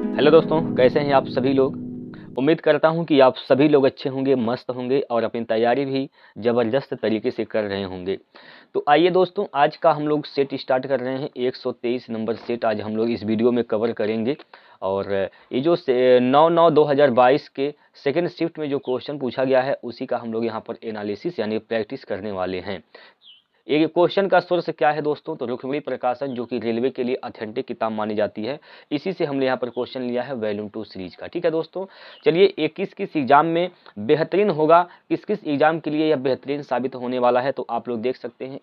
Hello दोस्तों, कैसे हैं आप सभी लोग। उम्मीद करता हूं कि आप सभी लोग अच्छे होंगे, मस्त होंगे और अपनी तैयारी भी ज़बरदस्त तरीके से कर रहे होंगे। तो आइए दोस्तों, आज का हम लोग सेट स्टार्ट कर रहे हैं। 123 नंबर सेट आज हम लोग इस वीडियो में कवर करेंगे। और ये जो 9/9/2022 के सेकेंड शिफ्ट में जो क्वेश्चन पूछा गया है, उसी का हम लोग यहाँ पर एनालिसिस यानी प्रैक्टिस करने वाले हैं। ये क्वेश्चन का सोर्स क्या है दोस्तों, तो रुक्मिणी प्रकाशन जो कि रेलवे के लिए ऑथेंटिक किताब मानी जाती है, इसी से हमने यहाँ पर क्वेश्चन लिया है वॉल्यूम 2 सीरीज का। ठीक है दोस्तों, चलिए ये किस किस एग्जाम में बेहतरीन होगा, किस किस एग्जाम के लिए यह बेहतरीन साबित होने वाला है, तो आप लोग देख सकते हैं।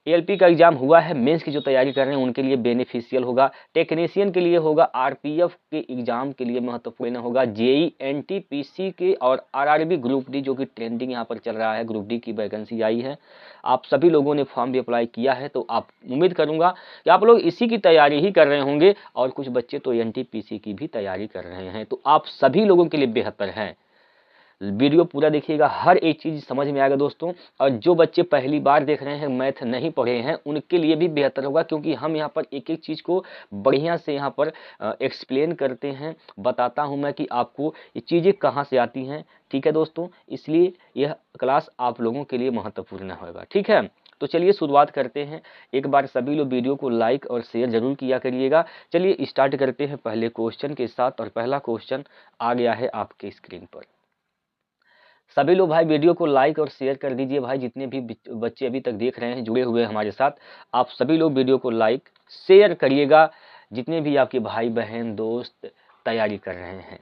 एएलपी का एग्जाम हुआ है, मेंस की जो तैयारी कर रहे हैं उनके लिए बेनिफिशियल होगा, टेक्नीशियन के लिए होगा, आरपीएफ के एग्जाम के लिए महत्वपूर्ण होगा, जेई एनटीपीसी के और आरआरबी ग्रुप डी जो कि ट्रेंडिंग यहाँ पर चल रहा है, ग्रुप डी की वैकेंसी आई है। आप सभी लोगों ने फॉर्म भी अप्लाई किया है, तो आप उम्मीद करूंगा कि आप लोग इसी की तैयारी ही कर रहे होंगे और कुछ बच्चे तो एनटीपीसी की भी तैयारी कर रहे हैं। तो आप सभी लोगों के लिए बेहतर है, वीडियो पूरा देखिएगा, हर एक चीज समझ में आएगा दोस्तों। और जो बच्चे पहली बार देख रहे हैं, मैथ नहीं पढ़े हैं, उनके लिए भी बेहतर होगा, क्योंकि हम यहाँ पर एक एक चीज को बढ़िया से यहाँ पर एक्सप्लेन करते हैं, बताता हूँ मैं कि आपको ये चीजें कहाँ से आती हैं। ठीक है दोस्तों, इसलिए यह क्लास आप लोगों के लिए महत्वपूर्ण होगा। ठीक है, तो चलिए शुरुआत करते हैं। एक बार सभी लोग वीडियो को लाइक और शेयर जरूर किया करिएगा। चलिए स्टार्ट करते हैं पहले क्वेश्चन के साथ, और पहला क्वेश्चन आ गया है आपके स्क्रीन पर। सभी लोग भाई वीडियो को लाइक और शेयर कर दीजिए भाई, जितने भी बच्चे अभी तक देख रहे हैं, जुड़े हुए हैं हमारे साथ, आप सभी लोग वीडियो को लाइक शेयर करिएगा, जितने भी आपके भाई बहन दोस्त तैयारी कर रहे हैं।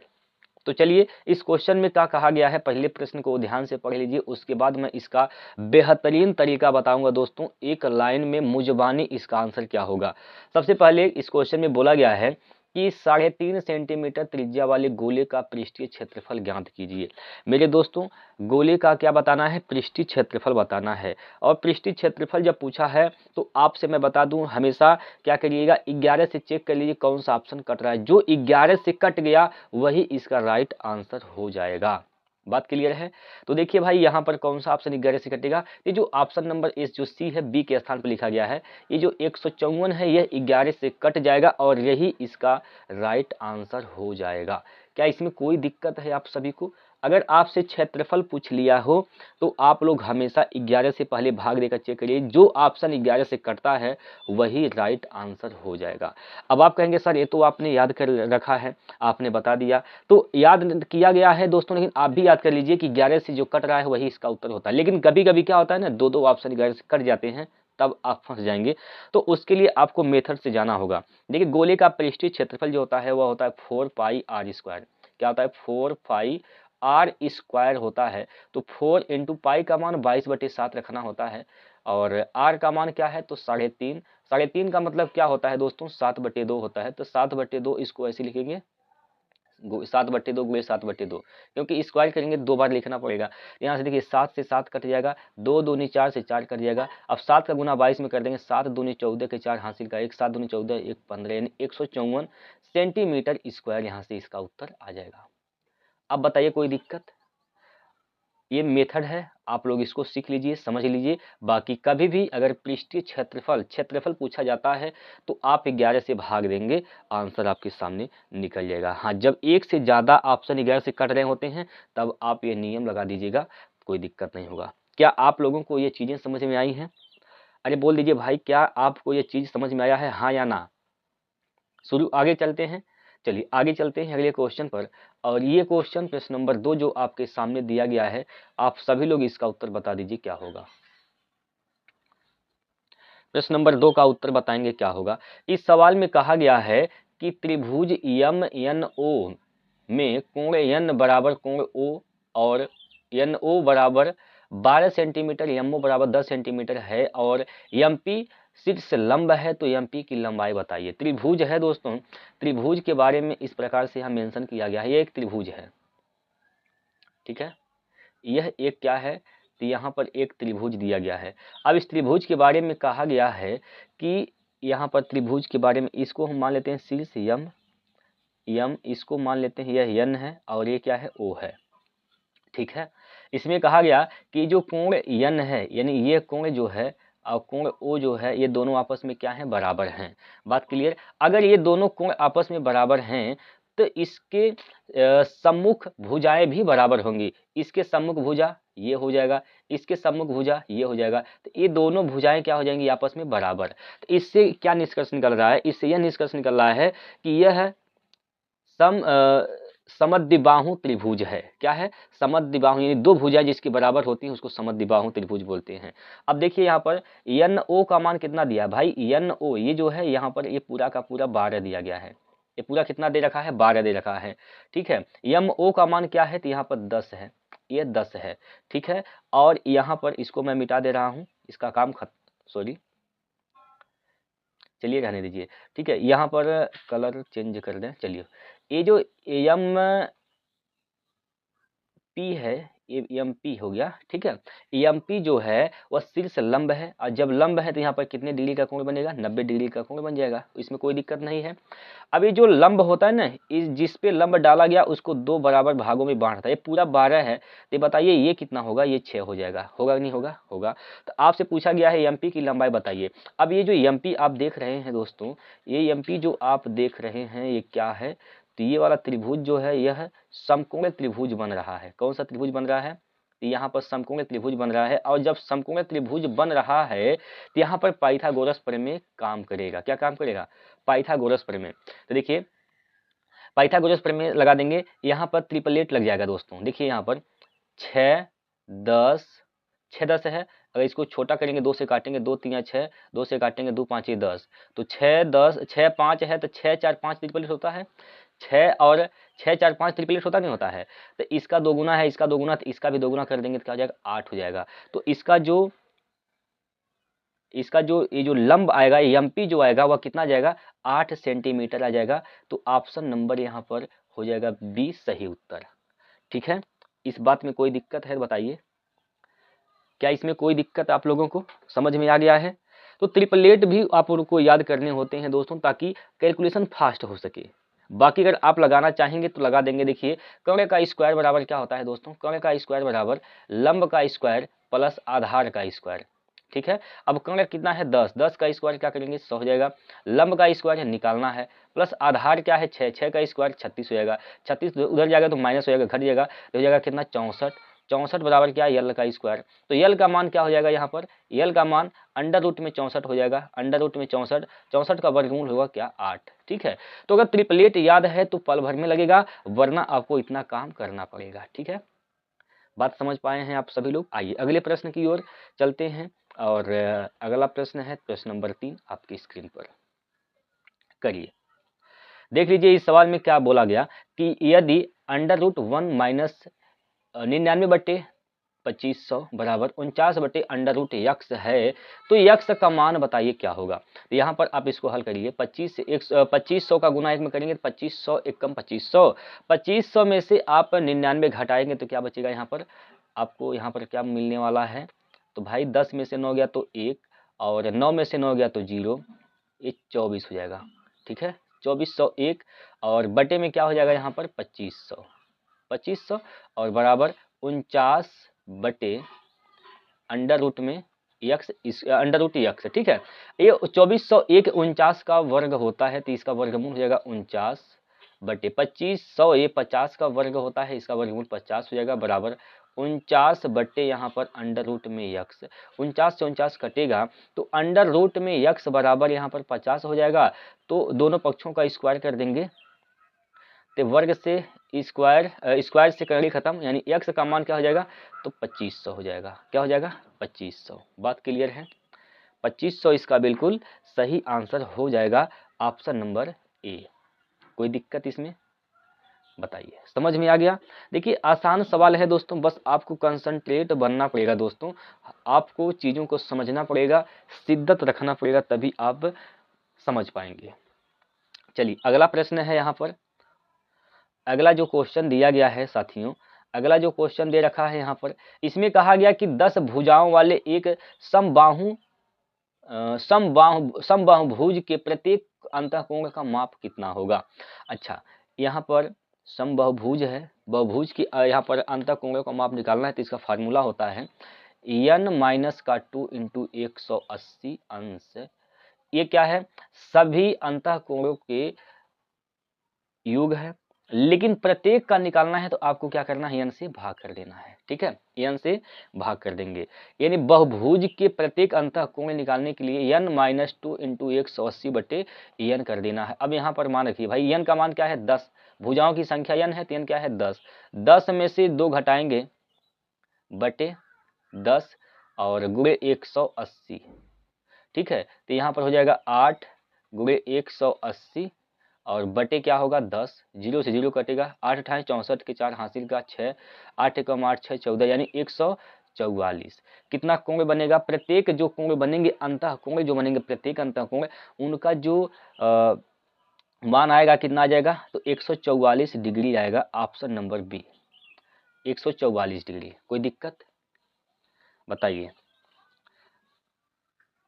तो चलिए, इस क्वेश्चन में क्या कहा गया है, पहले प्रश्न को ध्यान से पढ़ लीजिए, उसके बाद मैं इसका बेहतरीन तरीका बताऊंगा दोस्तों। एक लाइन में मुजबानी इसका आंसर क्या होगा। सबसे पहले इस क्वेश्चन में बोला गया है कि 3.5 सेंटीमीटर त्रिज्या वाले गोले का पृष्ठीय क्षेत्रफल ज्ञात कीजिए। मेरे दोस्तों, गोले का क्या बताना है, पृष्ठीय क्षेत्रफल बताना है। और पृष्ठीय क्षेत्रफल जब पूछा है तो आपसे मैं बता दूं, हमेशा क्या करिएगा, 11 से चेक कर लीजिए कौन सा ऑप्शन कट रहा है। जो 11 से कट गया वही इसका राइट आंसर हो जाएगा। बात क्लियर है। तो देखिए भाई, यहाँ पर कौन सा ऑप्शन 11 से कटेगा, ये जो ऑप्शन नंबर इस जो सी है, बी के स्थान पर लिखा गया है, ये जो 154 है, यह 11 से कट जाएगा और यही इसका राइट आंसर हो जाएगा। क्या इसमें कोई दिक्कत है आप सभी को। अगर आपसे क्षेत्रफल पूछ लिया हो तो आप लोग हमेशा 11 से पहले भाग देकर चेक करिए, जो ऑप्शन 11 से कटता है वही राइट आंसर हो जाएगा। अब आप कहेंगे सर ये तो आपने याद कर रखा है, आपने बता दिया, तो याद किया गया है दोस्तों, लेकिन आप भी याद कर लीजिए कि 11 से जो कट रहा है वही इसका उत्तर होता है। लेकिन कभी कभी क्या होता है ना, दो दो ऑप्शन 11 से कट जाते हैं, तब आप फंस जाएंगे। तो उसके लिए आपको मेथड से जाना होगा। देखिए, गोले का पृष्ठीय क्षेत्रफल जो होता है वह होता है 4πr²। क्या होता है, 4πr² होता है। तो 4 इंटू पाई का मान 22/7 रखना होता है, और r का मान क्या है, तो 3.5। 3.5 का मतलब क्या होता है दोस्तों, 7/2 होता है। तो 7/2 इसको ऐसे लिखेंगे, 7/2 गुणे 7/2, क्योंकि स्क्वायर करेंगे 2 बार लिखना पड़ेगा। यहाँ से देखिए 7 से 7 कट जाएगा, 2 दूनी 4 से 4 कट जाएगा। अब 7 का गुना 22 में कर देंगे, 7 दूनी 14 के 4 हासिल का 1, 7 दूनी 14 1 15, यानी 154 सेंटीमीटर स्क्वायर यहाँ से इसका उत्तर आ जाएगा। अब बताइए कोई दिक्कत। ये मेथड है, आप लोग इसको सीख लीजिए, समझ लीजिए। बाकी कभी भी अगर पृष्ठीय क्षेत्रफल पूछा जाता है तो आप 11 से भाग देंगे, आंसर आपके सामने निकल जाएगा। हाँ, जब एक से ज़्यादा ऑप्शन 11 से कट रहे होते हैं तब आप ये नियम लगा दीजिएगा, कोई दिक्कत नहीं होगा। क्या आप लोगों को ये चीज़ें समझ में आई हैं। अरे बोल दीजिए भाई, क्या आपको ये चीज़ समझ में आया है, हाँ या ना। शुरू आगे चलते हैं। चलिए आगे चलते हैं अगले क्वेश्चन पर। और ये क्वेश्चन प्रश्न नंबर 2 जो आपके सामने दिया गया है, आप सभी लोग इसका उत्तर बता दीजिए क्या होगा। प्रश्न नंबर 2 का उत्तर बताएंगे क्या होगा। इस सवाल में कहा गया है कि त्रिभुज यम एन ओ में कोण एन बराबर कोण ओ, और एन ओ बराबर 12 सेंटीमीटर, एम ओ बराबर 10 सेंटीमीटर है, और एम पी शीर्ष लंब है, तो एम पी की लंबाई बताइए। त्रिभुज है दोस्तों, त्रिभुज के बारे में इस प्रकार से यहाँ मेंशन किया गया है, ये एक त्रिभुज है। ठीक है, यह एक क्या है, तो यहाँ पर एक त्रिभुज दिया गया है। अब इस त्रिभुज के बारे में कहा गया है कि यहाँ पर त्रिभुज के बारे में, इसको हम मान लेते हैं शीर्ष यम, इसको मान लेते हैं यह यन है, और ये क्या है, ओ है। ठीक है, इसमें कहा गया कि जो कोण यन है, यानी ये कोण जो है और कोण ओ जो है ये दोनों आपस में क्या है, बराबर हैं। बात क्लियर। अगर ये दोनों कोण आपस में बराबर हैं तो इसके सम्मुख भुजाएं भी बराबर होंगी। इसके सम्मुख भुजा ये हो जाएगा, इसके सम्मुख भुजा ये हो जाएगा, तो ये दोनों भुजाएं क्या हो जाएंगी, आपस में बराबर। तो इससे क्या निष्कर्ष निकल रहा है, इससे यह निष्कर्ष निकल रहा है कि यह सम समद्विबाहु त्रिभुज है। क्या है, समद्विबाहु, यानी दो भुजाएं जिसकी बराबर होती हैं उसको समद्विबाहु त्रिभुज बोलते हैं। अब देखिए यहाँ पर यन ओ का मान कितना दिया भाई, यन ओ ये जो है यहाँ पर ये पूरा का पूरा 12 दिया गया है। ये पूरा कितना दे रखा है, 12 दे रखा है। ठीक है, यम ओ का मान क्या है, तो यहाँ पर 10 है, ये 10 है। ठीक है, और यहाँ पर इसको मैं मिटा दे रहा हूँ, इसका काम खत्म, सॉरी चलिए रहने दीजिए। ठीक है, यहाँ पर कलर चेंज कर दें। चलिए ये जो एम पी है, ये एम पी हो गया। ठीक है, एम पी जो है वह शीर्ष लंब है, और जब लंब है तो यहाँ पर कितने डिग्री का कोण बनेगा, 90 डिग्री का कोण बन जाएगा, इसमें कोई दिक्कत नहीं है। अब ये जो लंब होता है ना, इस जिस पे लंब डाला गया उसको दो बराबर भागों में बांटता है। ये पूरा 12 है, तो बताइए ये कितना होगा, ये 6 हो जाएगा, होगा नहीं होगा, होगा। तो आपसे पूछा गया है एम पी की लंबाई बताइए। अब ये जो एम पी आप देख रहे हैं दोस्तों, ये एम पी जो आप देख रहे हैं ये क्या है, तो ये वाला त्रिभुज जो है यह समकोण त्रिभुज बन रहा है। कौन सा त्रिभुज बन रहा है, तो यहाँ पर समकोण त्रिभुज बन रहा है। और जब समकोण त्रिभुज बन रहा है तो यहाँ पर पाइथागोरस प्रमेय काम करेगा। क्या काम करेगा, पाइथागोरस प्रमेय। तो देखिए पाइथागोरस प्रमेय लगा देंगे, यहाँ पर ट्रिपलेट लग जाएगा दोस्तों। देखिए यहाँ पर 6 10, 6 10 है, अगर इसको छोटा करेंगे 2 से काटेंगे, 2 3 6, 2 से काटेंगे 2 5 10, तो 6 10 6 5 है, तो 6 4 5 ट्रिपलेट होता है। 6 और 6 4 5 ट्रिपलेट होता नहीं होता है, तो इसका दोगुना है, इसका दोगुना, तो इसका भी दोगुना कर देंगे तो क्या हो जाएगा, 8 हो जाएगा। तो इसका जो ये जो लंब आएगा, एम पी जो आएगा वह कितना जाएगा, 8 सेंटीमीटर आ जाएगा। तो ऑप्शन नंबर यहाँ पर हो जाएगा बी सही उत्तर। ठीक है, इस बात में कोई दिक्कत है बताइए, क्या इसमें कोई दिक्कत आप लोगों को समझ में आ गया है। तो ट्रिपलेट भी आप लोगों को याद करने होते हैं दोस्तों, ताकि कैलकुलेशन फास्ट हो सके। बाकी अगर आप लगाना चाहेंगे तो लगा देंगे। देखिए कर्ण का स्क्वायर बराबर क्या होता है दोस्तों, कर्ण का स्क्वायर बराबर लंब का स्क्वायर प्लस आधार का स्क्वायर। ठीक है, अब कर्ण कितना है 10, 10 का स्क्वायर क्या करेंगे 100 हो जाएगा। लंब का स्क्वायर निकालना है, प्लस आधार क्या है 6, 6 का स्क्वायर 36 हो जाएगा। 36 उधर जाएगा तो माइनस हो जाएगा, घट जाएगा, तो हो जाएगा कितना 64। 64 बराबर क्या है यल का स्क्वायर। तो यल का मान क्या हो जाएगा यहाँ पर, यल का मान अंडर रूट में 64 हो जाएगा, अंडर रूट में 64, 64 का वर्गमूल होगा क्या 8। ठीक है, तो अगर ट्रिपलेट याद है तो पल भर में लगेगा, वरना आपको इतना काम करना पड़ेगा। ठीक है, बात समझ पाए हैं आप सभी लोग। आइए अगले प्रश्न की ओर चलते हैं, और अगला प्रश्न है प्रश्न नंबर 3 आपकी स्क्रीन पर करिए। देख लीजिए इस सवाल में क्या बोला गया कि यदि अंडर रूट 1 माइनस 99/2500 बराबर 49/√x है, तो x का मान बताइए क्या होगा। तो यहाँ पर आप इसको हल करिए, 2500 का गुना 1 में करेंगे तो 2500 1 कम 2500, 2500 में से आप 99 घटाएंगे तो क्या बचेगा, यहाँ पर आपको यहाँ पर क्या मिलने वाला है। तो भाई 10 में से 9 गया तो 1, और 9 में से 9 गया तो 0, ये 24 हो जाएगा। ठीक है, 2401, और बटे में क्या हो जाएगा यहाँ पर 2500 और बराबर 49 बटे अंडर रूट में यक्स, इस अंडर रूट यक्स। ठीक है, ये 2401 49 का वर्ग होता है, तो इसका वर्गमूल हो जाएगा 49 बटे 2500, ये 50 का वर्ग होता है, इसका वर्गमूल 50 हो जाएगा, बराबर 49 बटे यहाँ पर अंडर रूट में यक्स। 49 से 49 कटेगा तो अंडर रूट में यक्स बराबर यहाँ पर 50 हो जाएगा। तो दोनों पक्षों का स्क्वायर कर देंगे, तो वर्ग से स्क्वायर, स्क्वायर से करड़ी खत्म, यानी x का मान क्या हो जाएगा, तो 2500 हो जाएगा। क्या हो जाएगा 2500। बात क्लियर है, 2500 इसका बिल्कुल सही आंसर हो जाएगा, ऑप्शन नंबर ए। कोई दिक्कत इसमें बताइए, समझ में आ गया। देखिए आसान सवाल है दोस्तों, बस आपको कंसंट्रेट बनना पड़ेगा दोस्तों, आपको चीज़ों को समझना पड़ेगा, शिद्दत रखना पड़ेगा, तभी आप समझ पाएंगे। चलिए अगला प्रश्न है यहाँ पर, अगला जो क्वेश्चन दिया गया है साथियों, अगला जो क्वेश्चन दे रखा है यहाँ पर, इसमें कहा गया कि 10 भुजाओं वाले एक समबाहुभुज के प्रत्येक अंतःकोण का माप कितना होगा। अच्छा, यहाँ पर समबाहुभुज है, बहुभुज की यहाँ पर अंतःकोणों का माप निकालना है, तो इसका फार्मूला होता है n माइनस का 2 इंटू 180 अंश, ये क्या है, सभी अंतःकोणों के योग है, लेकिन प्रत्येक का निकालना है तो आपको क्या करना है, n से भाग कर देना है। ठीक है, n से भाग कर देंगे, यानी बहुभुज के प्रत्येक अंतःकोण निकालने के लिए n माइनस 2 इंटू 180 बटे n कर देना है। अब यहाँ पर मान रखिए भाई, n का मान क्या है, 10, भुजाओं की संख्या n है तो n क्या है, 10, 10 में से 2 घटाएंगे बटे 10 और गुणे 180। ठीक है, तो यहाँ पर हो जाएगा 8 गुणे 180 और बटे क्या होगा 10, 0 से 0 कटेगा, 8 अठाए 64 के 4 हासिल का 6, 8 एकम 8 6 14, यानी 144। कितना कोण बनेगा, प्रत्येक जो कोण बनेंगे, अंतःकोण जो बनेंगे, प्रत्येक अंतःकोण उनका जो मान आएगा कितना आ जाएगा, तो 144 डिग्री आएगा। Option number B 144 degree. कोई दिक्कत बताइए,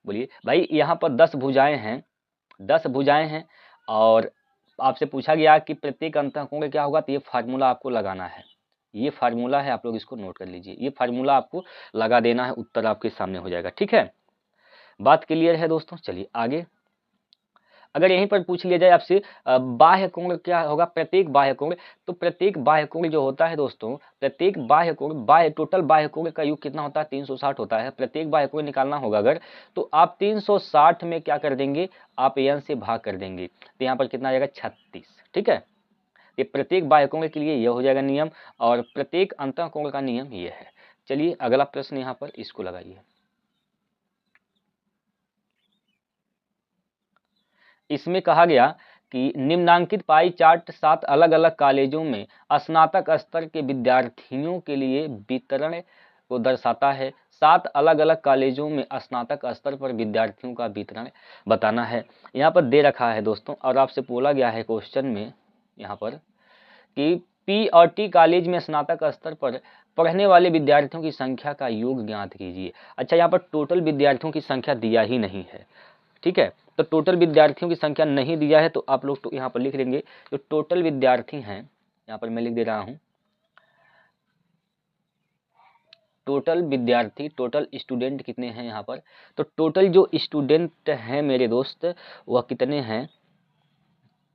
बोलिए भाई। यहाँ पर 10 भुजाएं हैं, 10 भुजाएं हैं और आपसे पूछा गया कि प्रत्येक अंतःकोण क्या होगा, तो ये फार्मूला आपको लगाना है, ये फार्मूला है, आप लोग इसको नोट कर लीजिए, ये फार्मूला आपको लगा देना है, उत्तर आपके सामने हो जाएगा। ठीक है, बात क्लियर है दोस्तों। चलिए आगे, अगर यहीं पर पूछ लिया जाए आपसे बाह्य कोण क्या होगा, प्रत्येक बाह्य कोण, तो प्रत्येक बाह्य कोण जो होता है दोस्तों, प्रत्येक बाह्य कोण, बाह्य टोटल बाह्य कोण का योग कितना होता है, 360 होता है। प्रत्येक बाह्य कोण निकालना होगा अगर, तो आप 360 में क्या कर देंगे, आप n से भाग कर देंगे, तो यहाँ पर कितना आ जाएगा, 36। ठीक है, ये प्रत्येक बाह्य कोण के लिए यह हो जाएगा नियम, और प्रत्येक अंतःकोण का नियम यह है। चलिए अगला प्रश्न यहाँ पर इसको लगाइए। इसमें कहा गया कि निम्नांकित पाई चार्ट 7 अलग अलग कॉलेजों में स्नातक स्तर के विद्यार्थियों के लिए वितरण को दर्शाता है। 7 अलग अलग कॉलेजों में स्नातक स्तर पर विद्यार्थियों का वितरण बताना है। यहाँ पर दे रखा है दोस्तों, और आपसे बोला गया है क्वेश्चन में यहाँ पर कि पी और टी कॉलेज में स्नातक स्तर पर पढ़ने वाले विद्यार्थियों की संख्या का योग ज्ञात कीजिए। अच्छा, यहाँ पर टोटल विद्यार्थियों की संख्या दिया ही नहीं है। ठीक है, तो टोटल विद्यार्थियों की संख्या नहीं दिया है, तो आप लोग तो यहाँ पर लिख देंगे जो टोटल विद्यार्थी हैं, यहाँ पर मैं लिख दे रहा हूँ टोटल विद्यार्थी, टोटल स्टूडेंट कितने हैं यहाँ पर, तो टोटल जो स्टूडेंट हैं मेरे दोस्त वह कितने हैं,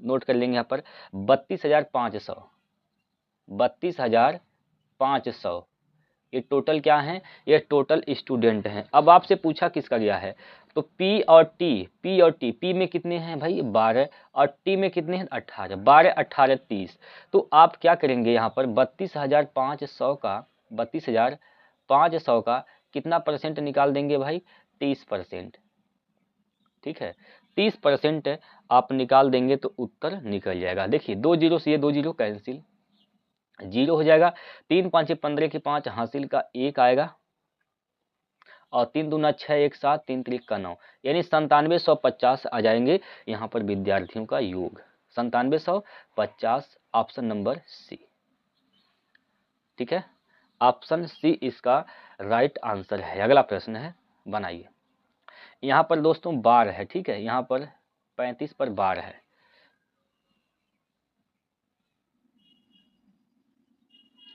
नोट कर लेंगे यहाँ पर 32,500, 32,500 ये टोटल क्या है, ये टोटल स्टूडेंट हैं। अब आपसे पूछा किसका गया है, तो पी और टी, पी में कितने हैं भाई 12 और टी में कितने हैं 18, 12 18 30। तो आप क्या करेंगे यहाँ पर 32,500 का कितना परसेंट निकाल देंगे भाई, 30%। ठीक है, 30% आप निकाल देंगे तो उत्तर निकल जाएगा। देखिए 2 जीरो से ये 2 जीरो कैंसिल, 0 हो जाएगा, 3 5 15 के 5 हासिल का 1 आएगा और 3 दूना 6 1 7 3 3 का 9, यानी 9750 आ जाएंगे यहाँ पर विद्यार्थियों का योग, 9750, ऑप्शन नंबर सी। ठीक है, ऑप्शन सी इसका राइट आंसर है। अगला प्रश्न है, बनाइए। यहाँ पर दोस्तों बार है, ठीक है, यहाँ पर 35 पर बार है।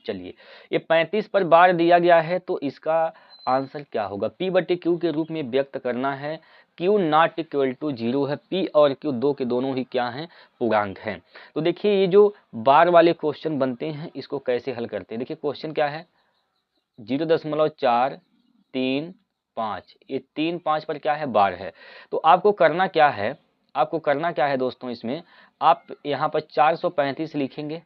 चलिए, ये 35 पर बार दिया गया है, तो इसका आंसर क्या होगा, P बटे Q के रूप में व्यक्त करना है। Q नॉट इक्वल टू 0 है, P और Q दो के दोनों ही क्या हैं, पूर्णांक हैं। तो देखिए ये जो बार वाले क्वेश्चन बनते हैं इसको कैसे हल करते हैं। देखिए क्वेश्चन क्या है, 0.435, ये 3 5 पर क्या है, बार है। तो आपको करना क्या है, आपको करना क्या है दोस्तों, इसमें आप यहाँ पर 435 लिखेंगे,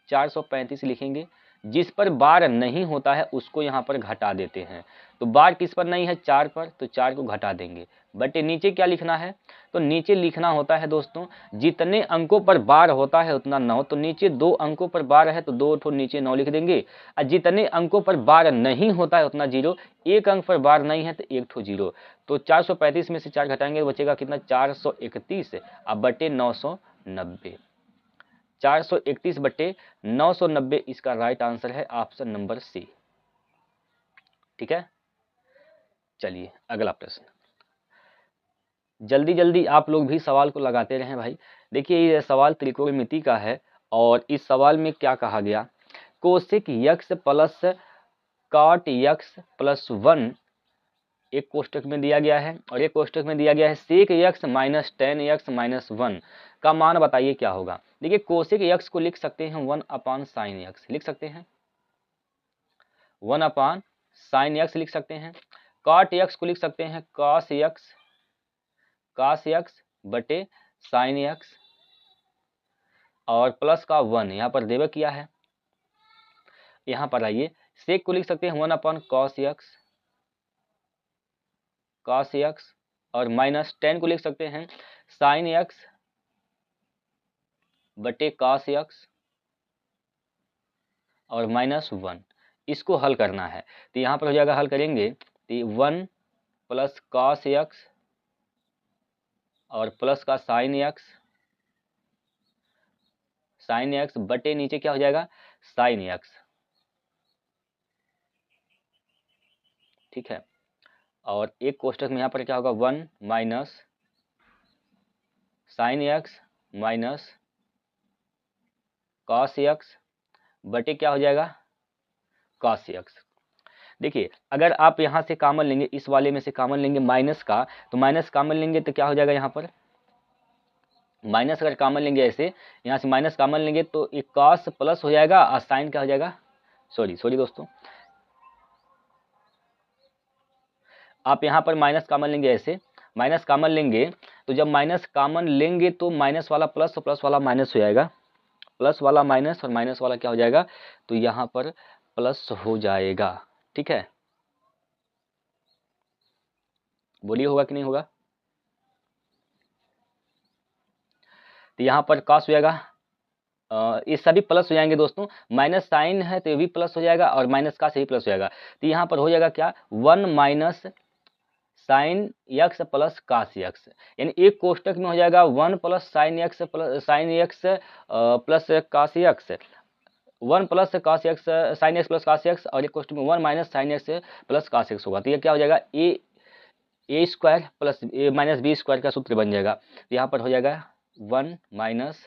435 लिखेंगे, जिस पर बार नहीं होता है उसको यहाँ पर घटा देते हैं। तो बार किस पर नहीं है, 4 पर, तो 4 को घटा देंगे। बटे नीचे क्या लिखना है, तो नीचे लिखना होता है दोस्तों, जितने अंकों पर बार होता है उतना 9, तो नीचे 2 अंकों पर बार है तो 2 ठो नीचे 9 लिख देंगे, और जितने अंकों पर बार नहीं होता है उतना 0, एक अंक पर बार नहीं है तो 1 ठो 0। तो 435 में से 4 घटाएंगे तो बचेगा कितना, 431, अब बटे 990, 431 बटे 990 इसका राइट आंसर है, ऑप्शन नंबर सी। ठीक है, चलिए अगला प्रश्न, जल्दी जल्दी आप लोग भी सवाल को लगाते रहें भाई। देखिए ये सवाल त्रिकोणमिति का है, और इस सवाल में क्या कहा गया, cosec x plus cot x plus 1 एक कोष्टक में दिया गया है और एक कोष्टक में दिया गया है sec x minus tan x minus 1 का मान बताइए क्या होगा। देखिए कोसेक एक्स को लिख सकते हैं 1 अपान साइन एक्स, लिख सकते हैं 1 अपान साइन एक्स लिख सकते हैं। कॉट एक्स को लिख सकते हैं कॉस एक्स बटे साइन एक्स और प्लस का 1 यहाँ पर देवे किया है। यहाँ पर आइए सेक को लिख सकते हैं 1 अपान कॉस एक्स और माइनस 10 को लिख सकते हैं साइन एक्स बटे कॉस एक्स और माइनस 1। इसको हल करना है तो यहाँ पर हो जाएगा, हल करेंगे तो 1 प्लस कॉस एक्स और प्लस का साइन एक्स बटे नीचे क्या हो जाएगा साइन एक्स, ठीक है। और एक कोष्टक में यहाँ पर क्या होगा 1 minus sine x minus cos x बटे क्या हो जाएगा कॉस एक्स। देखिए अगर आप यहाँ से कॉमन लेंगे, इस वाले में से कॉमन लेंगे माइनस का, तो माइनस कॉमन लेंगे तो क्या हो जाएगा, यहाँ पर माइनस अगर कॉमन लेंगे ऐसे, यहाँ से माइनस कॉमन लेंगे तो एक कॉस प्लस हो जाएगा और साइन क्या हो जाएगा, सॉरी दोस्तों, आप यहाँ पर माइनस कॉमन लेंगे ऐसे, माइनस कॉमन लेंगे तो जब माइनस कॉमन लेंगे तो माइनस वाला प्लस और प्लस वाला माइनस हो जाएगा, प्लस वाला माइनस और माइनस वाला क्या हो जाएगा, तो यहाँ पर प्लस हो जाएगा, ठीक है। बोलिए होगा कि नहीं होगा। तो यहाँ पर कॉस हो जाएगा, ये सभी प्लस हो जाएंगे दोस्तों, माइनस साइन है तो ये भी प्लस हो जाएगा और माइनस का से भी प्लस हो जाएगा। तो यहाँ पर हो जाएगा क्या 1 minus sine x plus cos x, यानी एक कोष्टक में हो जाएगा 1 plus sine x plus cos x, 1 plus cos x sine x plus cos x और एक कोष्टक में 1 minus sine x plus cos x होगा। तो ये क्या हो जाएगा a square plus a minus b square का सूत्र बन जाएगा। तो यहाँ पर हो जाएगा 1 minus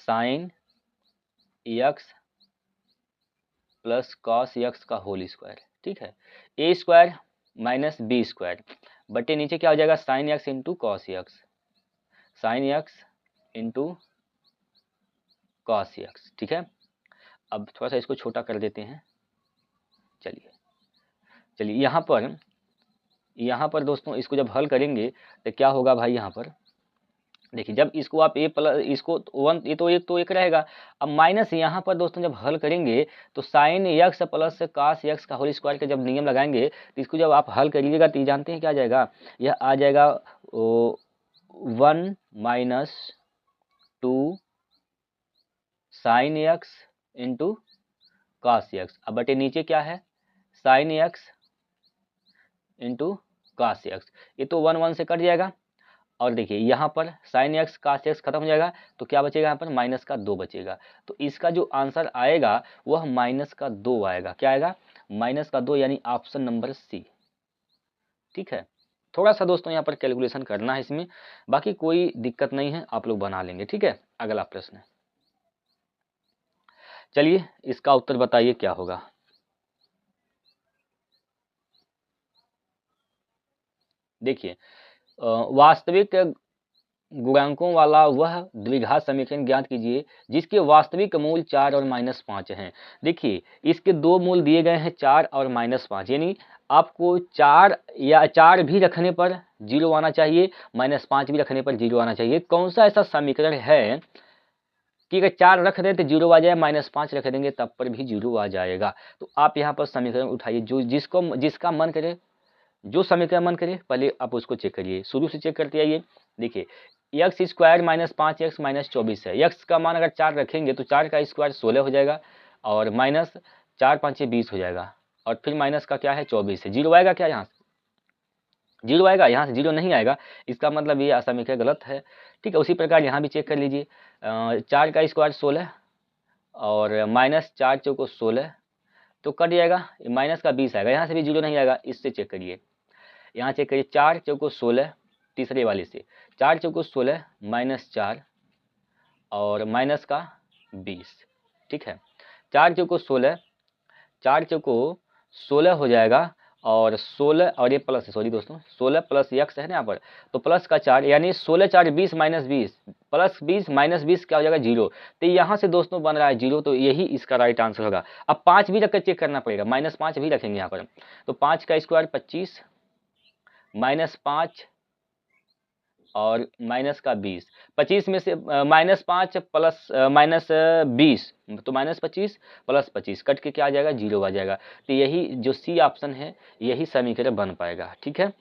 sine x plus cos x का होल स्क्वायर, ठीक है। ए स्क्वायर माइनस बी स्क्वायर बटे नीचे क्या हो जाएगा sign x into cos x, sine x into cos x, ठीक है। अब थोड़ा सा इसको छोटा कर देते हैं, चलिए यहाँ पर दोस्तों इसको जब हल करेंगे तो क्या होगा भाई, यहाँ पर देखिए जब इसको आप ए प्लस इसको 1 ये तो एक रहेगा, अब माइनस यहाँ पर दोस्तों जब हल करेंगे तो sine x plus cos x का होल स्क्वायर का जब नियम लगाएंगे तो इसको जब आप हल करिएगा तो ये जानते हैं क्या आ जाएगा, यह आ जाएगा 1 minus 2 sine x into cos x, अब बटे नीचे क्या है sine x into cos x, ये तो 1 1 से कट जाएगा और देखिए यहाँ पर साइन एक्स कास एक्स खत्म हो जाएगा तो क्या बचेगा, यहाँ पर माइनस का 2 बचेगा। तो इसका जो आंसर आएगा वह माइनस का 2 आएगा, क्या आएगा माइनस का 2, यानी ऑप्शन नंबर सी, ठीक है। थोड़ा सा दोस्तों यहाँ पर कैलकुलेशन करना है इसमें, बाकी कोई दिक्कत नहीं है, आप लोग बना लेंगे, ठीक है। अगला प्रश्न, चलिए इसका उत्तर बताइए क्या होगा। देखिए वास्तविक गुणांकों वाला वह द्विघात समीकरण ज्ञात कीजिए जिसके वास्तविक मूल 4 और -5 हैं। देखिए इसके दो मूल दिए गए हैं 4 और -5, यानी आपको 4 या 4 भी रखने पर 0 आना चाहिए, -5 भी रखने पर 0 आना चाहिए। कौन सा ऐसा समीकरण है कि अगर 4 रख दें तो 0 आ जाए, -5 रख देंगे तब पर भी 0 आ जाएगा। तो आप यहाँ पर समीकरण उठाइए, जो जिसका मन करे, जो समीकरण मन करे पहले आप उसको चेक करिए, शुरू से चेक करते आइए। देखिए एक्स स्क्वायर -5 एक्स -24 है, एक्स का मान अगर 4 रखेंगे तो 4 का स्क्वायर 16 हो जाएगा और माइनस 4 5 20 हो जाएगा और फिर माइनस का क्या है 24 है, 0 आएगा क्या, यहाँ से 0 आएगा, यहाँ से 0 नहीं आएगा, इसका मतलब ये समीकरण गलत है, ठीक है। उसी प्रकार यहाँ भी चेक कर लीजिए, 4 का स्क्वायर 16 और -4 चौको 16 तो कट जाएगा, माइनस का 20 आएगा, यहाँ से भी 0 नहीं आएगा, इससे चेक करिए, यहाँ चेक करिए 4 चौको 16 तीसरे वाले से, 4 चौको 16 -4 और माइनस का 20, ठीक है। 4 चौको 16, 4 चौको 16 हो जाएगा, और 16 और ये प्लस, सॉरी दोस्तों, 16 प्लस यक्स है ना यहाँ पर, तो प्लस का 4 यानी 16 4 20 माइनस 20 प्लस 20 माइनस 20 क्या हो जाएगा 0। तो यहाँ से दोस्तों बन रहा है 0, तो यही इसका राइट आंसर होगा। अब 5 भी रखकर चेक करना पड़ेगा, -5 भी रखेंगे यहाँ पर, तो 5 का स्क्वायर 25 -5 और माइनस का 20, 25 में से -5 प्लस -20, तो -25 प्लस 25 कट के क्या आ जाएगा 0 आ जाएगा। तो यही जो सी ऑप्शन है यही समीकरण बन पाएगा। ठीक है,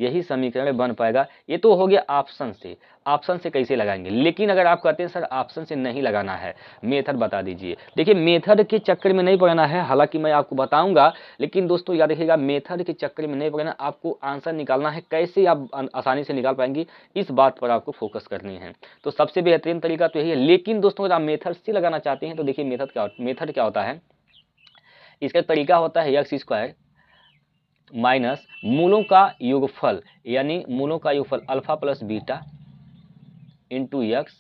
यही समीकरण बन पाएगा। ये तो हो गया ऑप्शन से। ऑप्शन से कैसे लगाएंगे, लेकिन अगर आप कहते हैं सर ऑप्शन से नहीं लगाना है, मेथड बता दीजिए। देखिए मेथड के चक्कर में नहीं पड़ना है, हालांकि मैं आपको बताऊंगा, लेकिन दोस्तों याद रखिएगा मेथड के चक्कर में नहीं पड़ना, आपको आंसर निकालना है। कैसे आप आसानी से निकाल पाएंगे इस बात पर आपको फोकस करनी है। तो सबसे बेहतरीन तरीका तो यही है। लेकिन दोस्तों अगर आप मेथड से लगाना चाहते हैं तो देखिए मेथड क्या होता है, इसका तरीका होता है एक्स स्क्वायर माइनस मूलों का योगफल, यानी मूलों का योगफल alpha plus beta into x,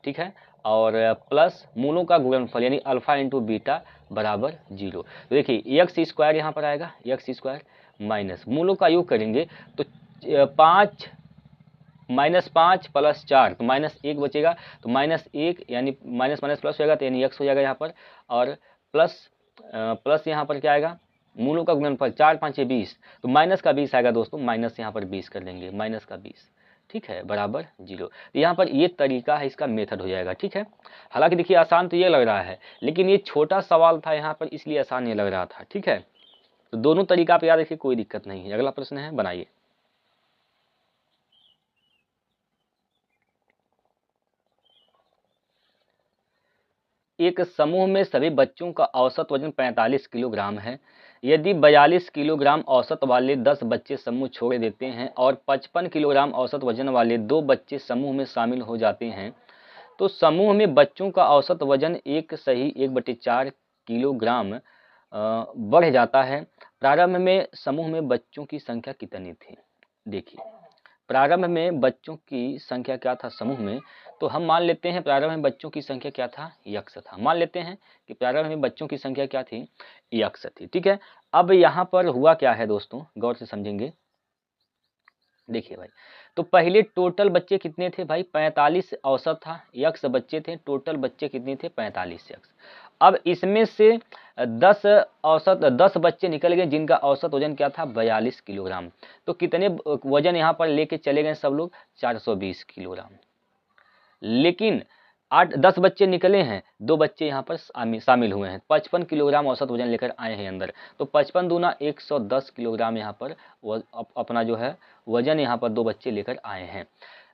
ठीक है, और प्लस मूलों का गुणनफल यानी अल्फा इंटू बीटा बराबर 0। तो देखिए एक्स स्क्वायर यहाँ पर आएगा, एक्स स्क्वायर माइनस मूलों का योग करेंगे तो 5 -5 प्लस 4, तो -1 बचेगा, तो -1 यानी माइनस माइनस प्लस हो जाएगा, तो यानी एक्स हो जाएगा यहाँ पर, और प्लस यहाँ पर क्या आएगा मूलों का गुणनफल 4 5 20, तो माइनस का 20 आएगा दोस्तों, माइनस यहाँ पर 20 कर लेंगे, माइनस का 20, ठीक है, बराबर 0। तो यहाँ पर ये तरीका है, इसका मेथड हो जाएगा। ठीक है, हालांकि देखिए आसान तो ये लग रहा है, लेकिन ये छोटा सवाल था यहाँ पर इसलिए आसान ये लग रहा था। ठीक है, तो दोनों तरीका आप याद रखिए, कोई दिक्कत नहीं है। अगला प्रश्न है, बनाइए। एक समूह में सभी बच्चों का औसत वजन 45 किलोग्राम है। यदि 42 किलोग्राम औसत वाले 10 बच्चे समूह छोड़ देते हैं और 55 किलोग्राम औसत वजन वाले 2 बच्चे समूह में शामिल हो जाते हैं, तो समूह में बच्चों का औसत वजन 1/4 किलोग्राम बढ़ जाता है। प्रारंभ में समूह में बच्चों की संख्या कितनी थी? देखिए प्रारंभ में बच्चों की संख्या क्या था समूह में, तो हम मान लेते हैं प्रारंभ में बच्चों की संख्या क्या था, यक्स था। मान लेते हैं कि प्रारंभ में बच्चों की संख्या क्या थी, यक्स थी। ठीक है, अब यहाँ पर हुआ क्या है दोस्तों, गौर से समझेंगे। देखिए भाई, तो पहले टोटल बच्चे कितने थे भाई, 45 औसत था, यक्स बच्चे थे, टोटल बच्चे कितने थे 45 यक्स। अब इसमें से 10 बच्चे निकल गए जिनका औसत वजन क्या था 42 किलोग्राम। तो कितने वजन यहाँ पर लेके चले गए सब लोग, 420 किलोग्राम। लेकिन 10 बच्चे निकले हैं, 2 बच्चे यहाँ पर शामिल हुए हैं, 55 किलोग्राम औसत वजन लेकर आए हैं अंदर। तो 55 दूना 110 किलोग्राम यहाँ पर अपना जो है वजन यहाँ पर 2 बच्चे लेकर आए हैं।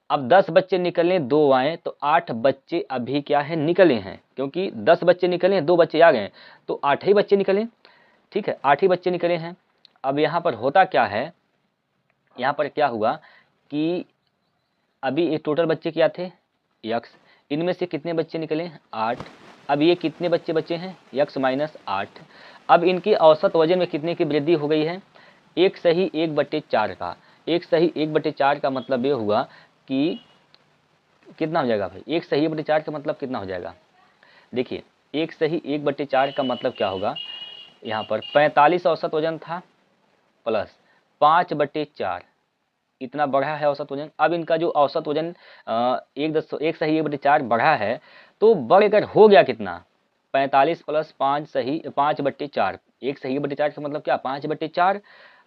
अब 10 बच्चे निकले, 2 आए, तो 8 बच्चे अभी क्या है निकले हैं, क्योंकि 10 बच्चे निकले हैं, 2 बच्चे आ गए, तो 8 ही बच्चे निकले। ठीक है, 8 ही बच्चे निकले हैं। अब यहाँ पर होता क्या है, यहाँ पर क्या हुआ कि अभी ये टोटल बच्चे क्या थे, यक्स, इनमें से कितने बच्चे निकले, 8। अब ये कितने बच्चे बचे हैं, यक्स माइनस 8। अब इनकी औसत वजन में कितने की वृद्धि हो गई है, 1/4 का। 1/4 का मतलब ये हुआ कि कितना हो जाएगा भाई, 1/4 का मतलब कितना हो जाएगा, देखिए 1/4 का मतलब क्या होगा, यहाँ पर 45 औसत वजन था प्लस 5/4, इतना बढ़ा है औसत वजन। अब इनका जो औसत वजन 1/4 बढ़ा है, तो बढ़कर हो गया कितना, 45 प्लस 5/4, 1/4 का मतलब क्या 5/4।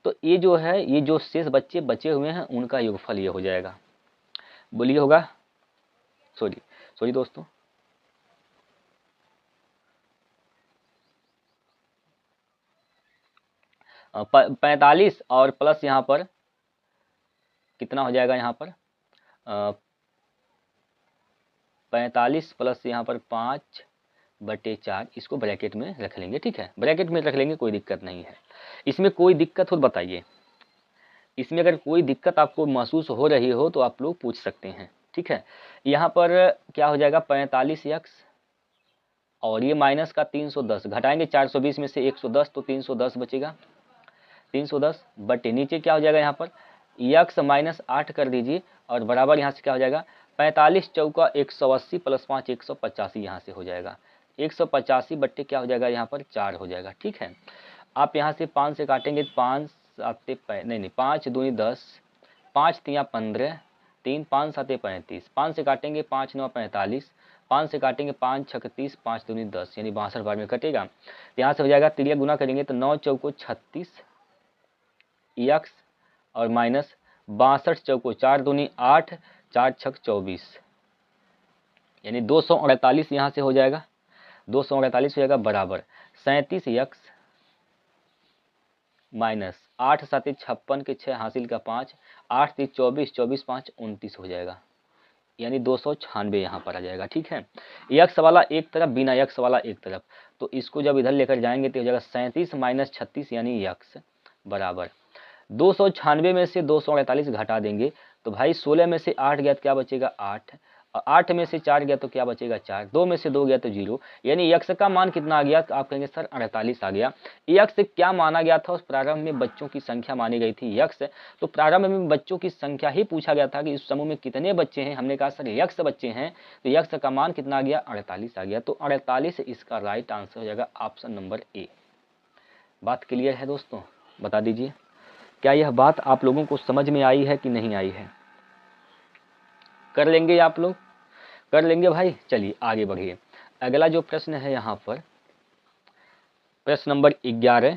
तो ये जो है, ये जो शेष बच्चे बचे हुए हैं उनका योगफल ये हो जाएगा। बोलिए होगा, सॉरी दोस्तों, अ, 45 और प्लस यहाँ पर कितना हो जाएगा, यहाँ पर 45 प्लस यहाँ पर 5/4, इसको ब्रैकेट में रख लेंगे। ठीक है, ब्रैकेट में रख लेंगे, कोई दिक्कत नहीं है। इसमें कोई दिक्कत हो तो बताइए, इसमें अगर कोई दिक्कत आपको महसूस हो रही हो तो आप लोग पूछ सकते हैं। ठीक है, यहाँ पर क्या हो जाएगा 45 यक्स, और ये माइनस का 310, घटाएंगे 420 में से 110, तो 310 बचेगा, 310 बटे नीचे क्या हो जाएगा यहाँ पर यक्स माइनस 8 कर दीजिए, और बराबर यहाँ से क्या हो जाएगा 45 चौका 180 प्लस 5 185 यहाँ से हो जाएगा। 185 बट्टे क्या हो जाएगा यहाँ पर 4 हो जाएगा। ठीक है, आप यहाँ से 5 से काटेंगे, 5 साते नहीं 5 दूनी 10, 5 तियाँ 15, 3 5 साते 35, 5 से काटेंगे 5 9 45, 5 से काटेंगे 5 6 30, 5 दूनी 10 यानी 62 बार में कटेगा। तो यहाँ से हो जाएगा, तिरिया गुना करेंगे तो 9 चौको 36 यक्स और माइनस 62 चौको 4 दूनी 8, 4 छक 24 यानी 248 यहाँ से हो जाएगा। 248 हो जाएगा बराबर 37 यक्स माइनस 8 साते 56 के 6 हासिल का 5, 8 3 24, 24 5 29 हो जाएगा यानी 296 यहाँ पर आ जाएगा। ठीक है, यक्स वाला एक तरफ, बिना यक्स वाला एक तरफ, तो इसको जब इधर लेकर जाएंगे तो हो जाएगा 37 माइनस 36 यानी यक्स बराबर 296 में से 248 घटा देंगे तो भाई 16 में से 8 गया तो क्या बचेगा 8, और 8 में से 4 गया तो क्या बचेगा 4, 2 में से 2 गया तो 0, यानी यक्स का मान कितना आ गया, तो आप कहेंगे सर 48 आ गया। यक्स क्या माना गया था, उस प्रारंभ में बच्चों की संख्या मानी गई थी यक्स, तो प्रारंभ में बच्चों की संख्या ही पूछा गया था कि इस समूह में कितने बच्चे हैं, हमने कहा सर यक्स बच्चे हैं, तो यक्स का मान कितना आ गया 48 आ गया। तो 48 इसका राइट आंसर हो जाएगा ऑप्शन नंबर ए। बात क्लियर है दोस्तों, बता दीजिए क्या यह बात आप लोगों को समझ में आई है कि नहीं आई है। कर लेंगे आप लोग, कर लेंगे भाई। चलिए आगे बढ़िए, अगला जो प्रश्न है यहाँ पर प्रश्न नंबर 11,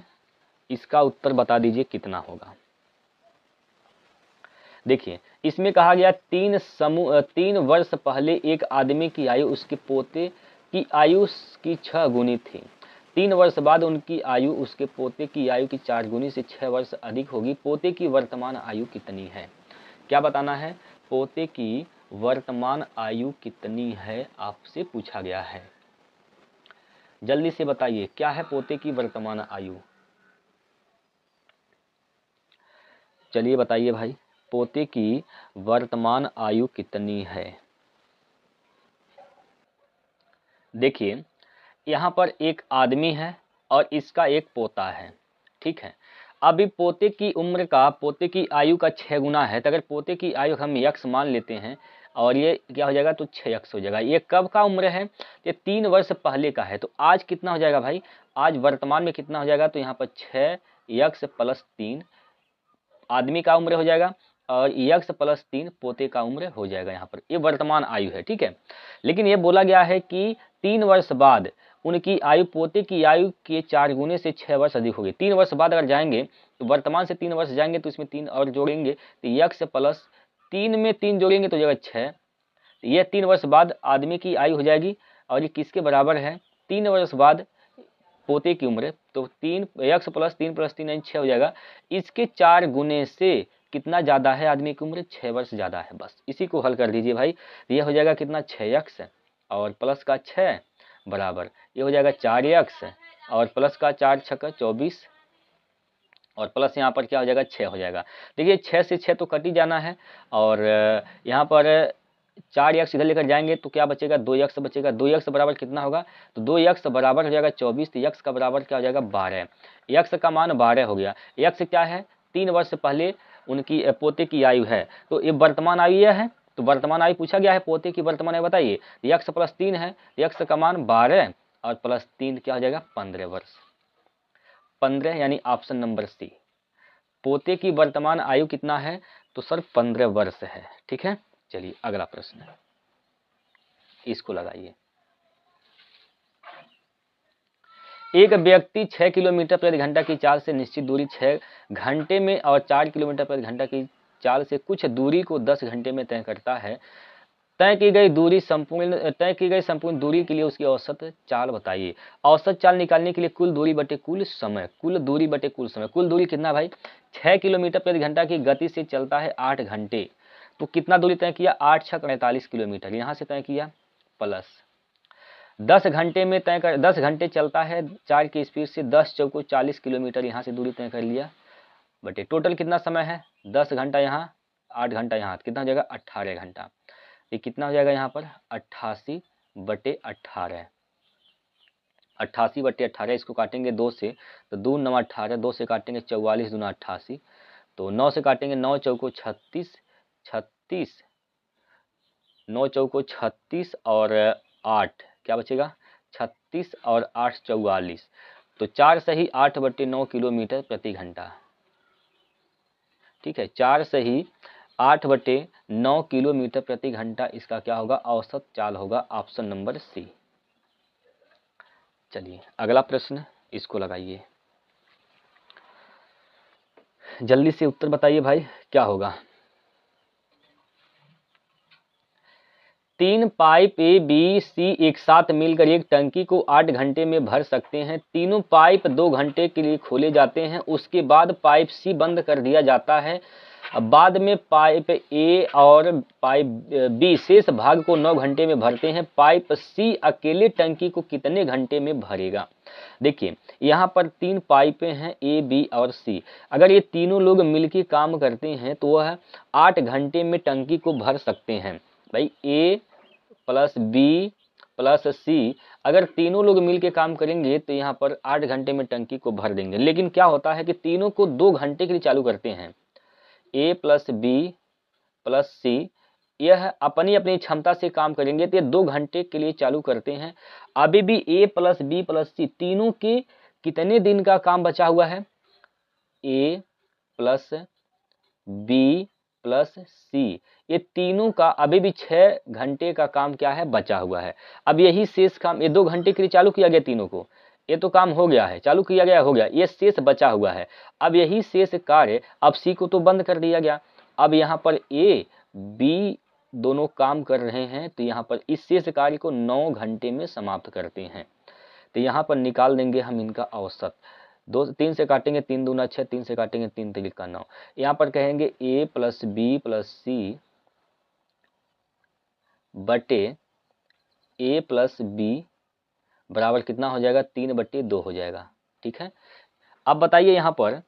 इसका उत्तर बता दीजिए कितना होगा। देखिए इसमें कहा गया 3 वर्ष पहले एक आदमी की आयु उसके पोते की आयु की 6 गुनी थी। 3 वर्ष बाद उनकी आयु उसके पोते की आयु की 4 गुनी से 6 वर्ष अधिक होगी। पोते की वर्तमान आयु कितनी है, क्या बताना है, पोते की वर्तमान आयु कितनी है आपसे पूछा गया है। जल्दी से बताइए क्या है पोते की वर्तमान आयु। चलिए बताइए भाई, पोते की वर्तमान आयु कितनी है। देखिए यहाँ पर एक आदमी है और इसका एक पोता है। ठीक है, अभी पोते की उम्र का, पोते की आयु का 6 गुना है, तो अगर पोते की आयु हम यक्स मान लेते हैं और ये क्या हो जाएगा तो 6 यक्स हो जाएगा। ये कब का उम्र है, ये 3 वर्ष पहले का है, तो आज कितना हो जाएगा भाई, आज वर्तमान में कितना हो जाएगा, तो यहाँ पर 6 यक्स प्लस 3 आदमी का उम्र हो जाएगा और यक्स प्लस 3 पोते का उम्र हो जाएगा। यहाँ पर ये वर्तमान आयु है। ठीक है, लेकिन ये बोला गया है कि 3 वर्ष बाद उनकी आयु पोते की आयु के 4 गुने से 6 वर्ष अधिक होगी। 3 वर्ष बाद अगर जाएंगे तो वर्तमान से 3 वर्ष जाएंगे तो इसमें 3 और जोड़ेंगे तो यक्स प्लस 3 में 3 जोड़ेंगे तो हो जाएगा 6। ये 3 वर्ष बाद आदमी की आयु हो जाएगी और ये किसके बराबर है, 3 वर्ष बाद पोते की उम्र, तो 3 यक्स प्लस 3 प्लस 3 यानी 6 हो जाएगा। इसके 4 गुने से कितना ज़्यादा है आदमी की उम्र, 6 वर्ष ज़्यादा है। बस इसी को हल कर दीजिए भाई, ये हो जाएगा कितना 6 यक्स और प्लस का 6 बराबर ये हो जाएगा 4 यक्स और प्लस का 4 छक्का 24 और प्लस यहाँ पर क्या हो जाएगा 6 हो जाएगा। देखिए 6 से 6 तो कट ही जाना है और यहाँ पर 4 यक्स इधर लेकर जाएंगे तो क्या बचेगा 2 यक्स बचेगा। 2 यक्स बराबर कितना होगा, तो 2 यक्स बराबर हो जाएगा 24, तो यक्स का बराबर क्या हो जाएगा 12। यक्स का मान 12 हो गया। यक्स क्या है, 3 वर्ष पहले उनकी पोते की आयु है, तो ये वर्तमान आयु यह है, तो वर्तमान आयु पूछा गया है, पोते की वर्तमान आयु बताइए। यक्स प्लस 3 है, यक्स का मान 12 और प्लस 3 क्या हो जाएगा 15 वर्ष। 15 यानी ऑप्शन नंबर सी, पोते की वर्तमान आयु कितना है, तो सर 15 वर्ष है। ठीक है, चलिए अगला प्रश्न है, इसको लगाइए। एक व्यक्ति 6 किलोमीटर प्रति घंटा की चाल से निश्चित दूरी 6 घंटे में और 4 किलोमीटर प्रति घंटा की चाल से कुछ दूरी को 10 घंटे में तय करता है। तय की गई संपूर्ण दूरी के लिए उसकी औसत चाल बताइए। औसत चाल निकालने के लिए कुल दूरी बटे कुल समय, कुल दूरी बटे कुल समय, कुल दूरी कितना भाई, 6 किलोमीटर प्रति घंटा की गति से चलता है 8 घंटे, तो कितना दूरी तय किया, 8 छक 48 किलोमीटर यहाँ से तय किया, प्लस 10 घंटे में तय कर 10 घंटे चलता है 4 की स्पीड से, 10 चौको 40 किलोमीटर यहाँ से दूरी तय कर लिया, बटे टोटल कितना समय है, 10 घंटा यहाँ 8 घंटा यहाँ, कितना हो जाएगा 18 घंटा। ये कितना हो जाएगा यहाँ पर 88 बटे 18, 88 बटे 18, इसको काटेंगे 2 से तो 2 9 18, 2 से काटेंगे 44 दूना 88, तो 9 से काटेंगे 9 चौको 36, 36 9 चौको 36 और 8 क्या बचेगा, 36 और 8 44, तो 4 सही 8/9 किलोमीटर प्रति घंटा। ठीक है, 4 सही 8/9 किलोमीटर प्रति घंटा इसका क्या होगा, औसत चाल होगा, ऑप्शन नंबर सी। चलिए अगला प्रश्न, इसको लगाइए, जल्दी से उत्तर बताइए भाई क्या होगा। 3 पाइप ए बी सी एक साथ मिलकर एक टंकी को 8 घंटे में भर सकते हैं। तीनों पाइप 2 घंटे के लिए खोले जाते हैं, उसके बाद पाइप सी बंद कर दिया जाता है। बाद में पाइप ए और पाइप बी शेष भाग को 9 घंटे में भरते हैं। पाइप सी अकेले टंकी को कितने घंटे में भरेगा। देखिए यहाँ पर 3 पाइपें हैं ए बी और सी, अगर ये तीनों लोग मिलकर काम करते हैं तो वह 8 घंटे में टंकी को भर सकते हैं। भाई ए प्लस बी प्लस सी, अगर तीनों लोग मिलके काम करेंगे तो यहाँ पर 8 घंटे में टंकी को भर देंगे। लेकिन क्या होता है कि तीनों को 2 घंटे के लिए चालू करते हैं। ए प्लस बी प्लस सी यह अपनी अपनी क्षमता से काम करेंगे तो ये 2 घंटे के लिए चालू करते हैं। अभी भी ए प्लस बी प्लस सी तीनों के कितने दिन का काम बचा हुआ है, ए प्लस बी प्लस सी ये तीनों का अभी भी 6 घंटे का काम क्या है, बचा हुआ है। अब यही शेष काम, ये 2 घंटे के लिए चालू किया गया तीनों को, ये तो काम हो गया है, चालू किया गया हो गया, ये शेष बचा हुआ है। अब यही शेष कार्य, अब सी को तो बंद कर दिया गया, अब यहाँ पर ए बी दोनों काम कर रहे हैं, तो यहाँ पर इस शेष कार्य को 9 घंटे में समाप्त करते हैं। तो यहाँ पर निकाल देंगे हम इनका औसत, 3 से काटेंगे 3 दूना 6, 3 से काटेंगे 3 तिरिका 9। यहाँ पर कहेंगे ए प्लस बी प्लस सी बटे ए प्लस बी बराबर कितना हो जाएगा, 3/2 हो जाएगा। ठीक है, अब बताइए यहाँ पर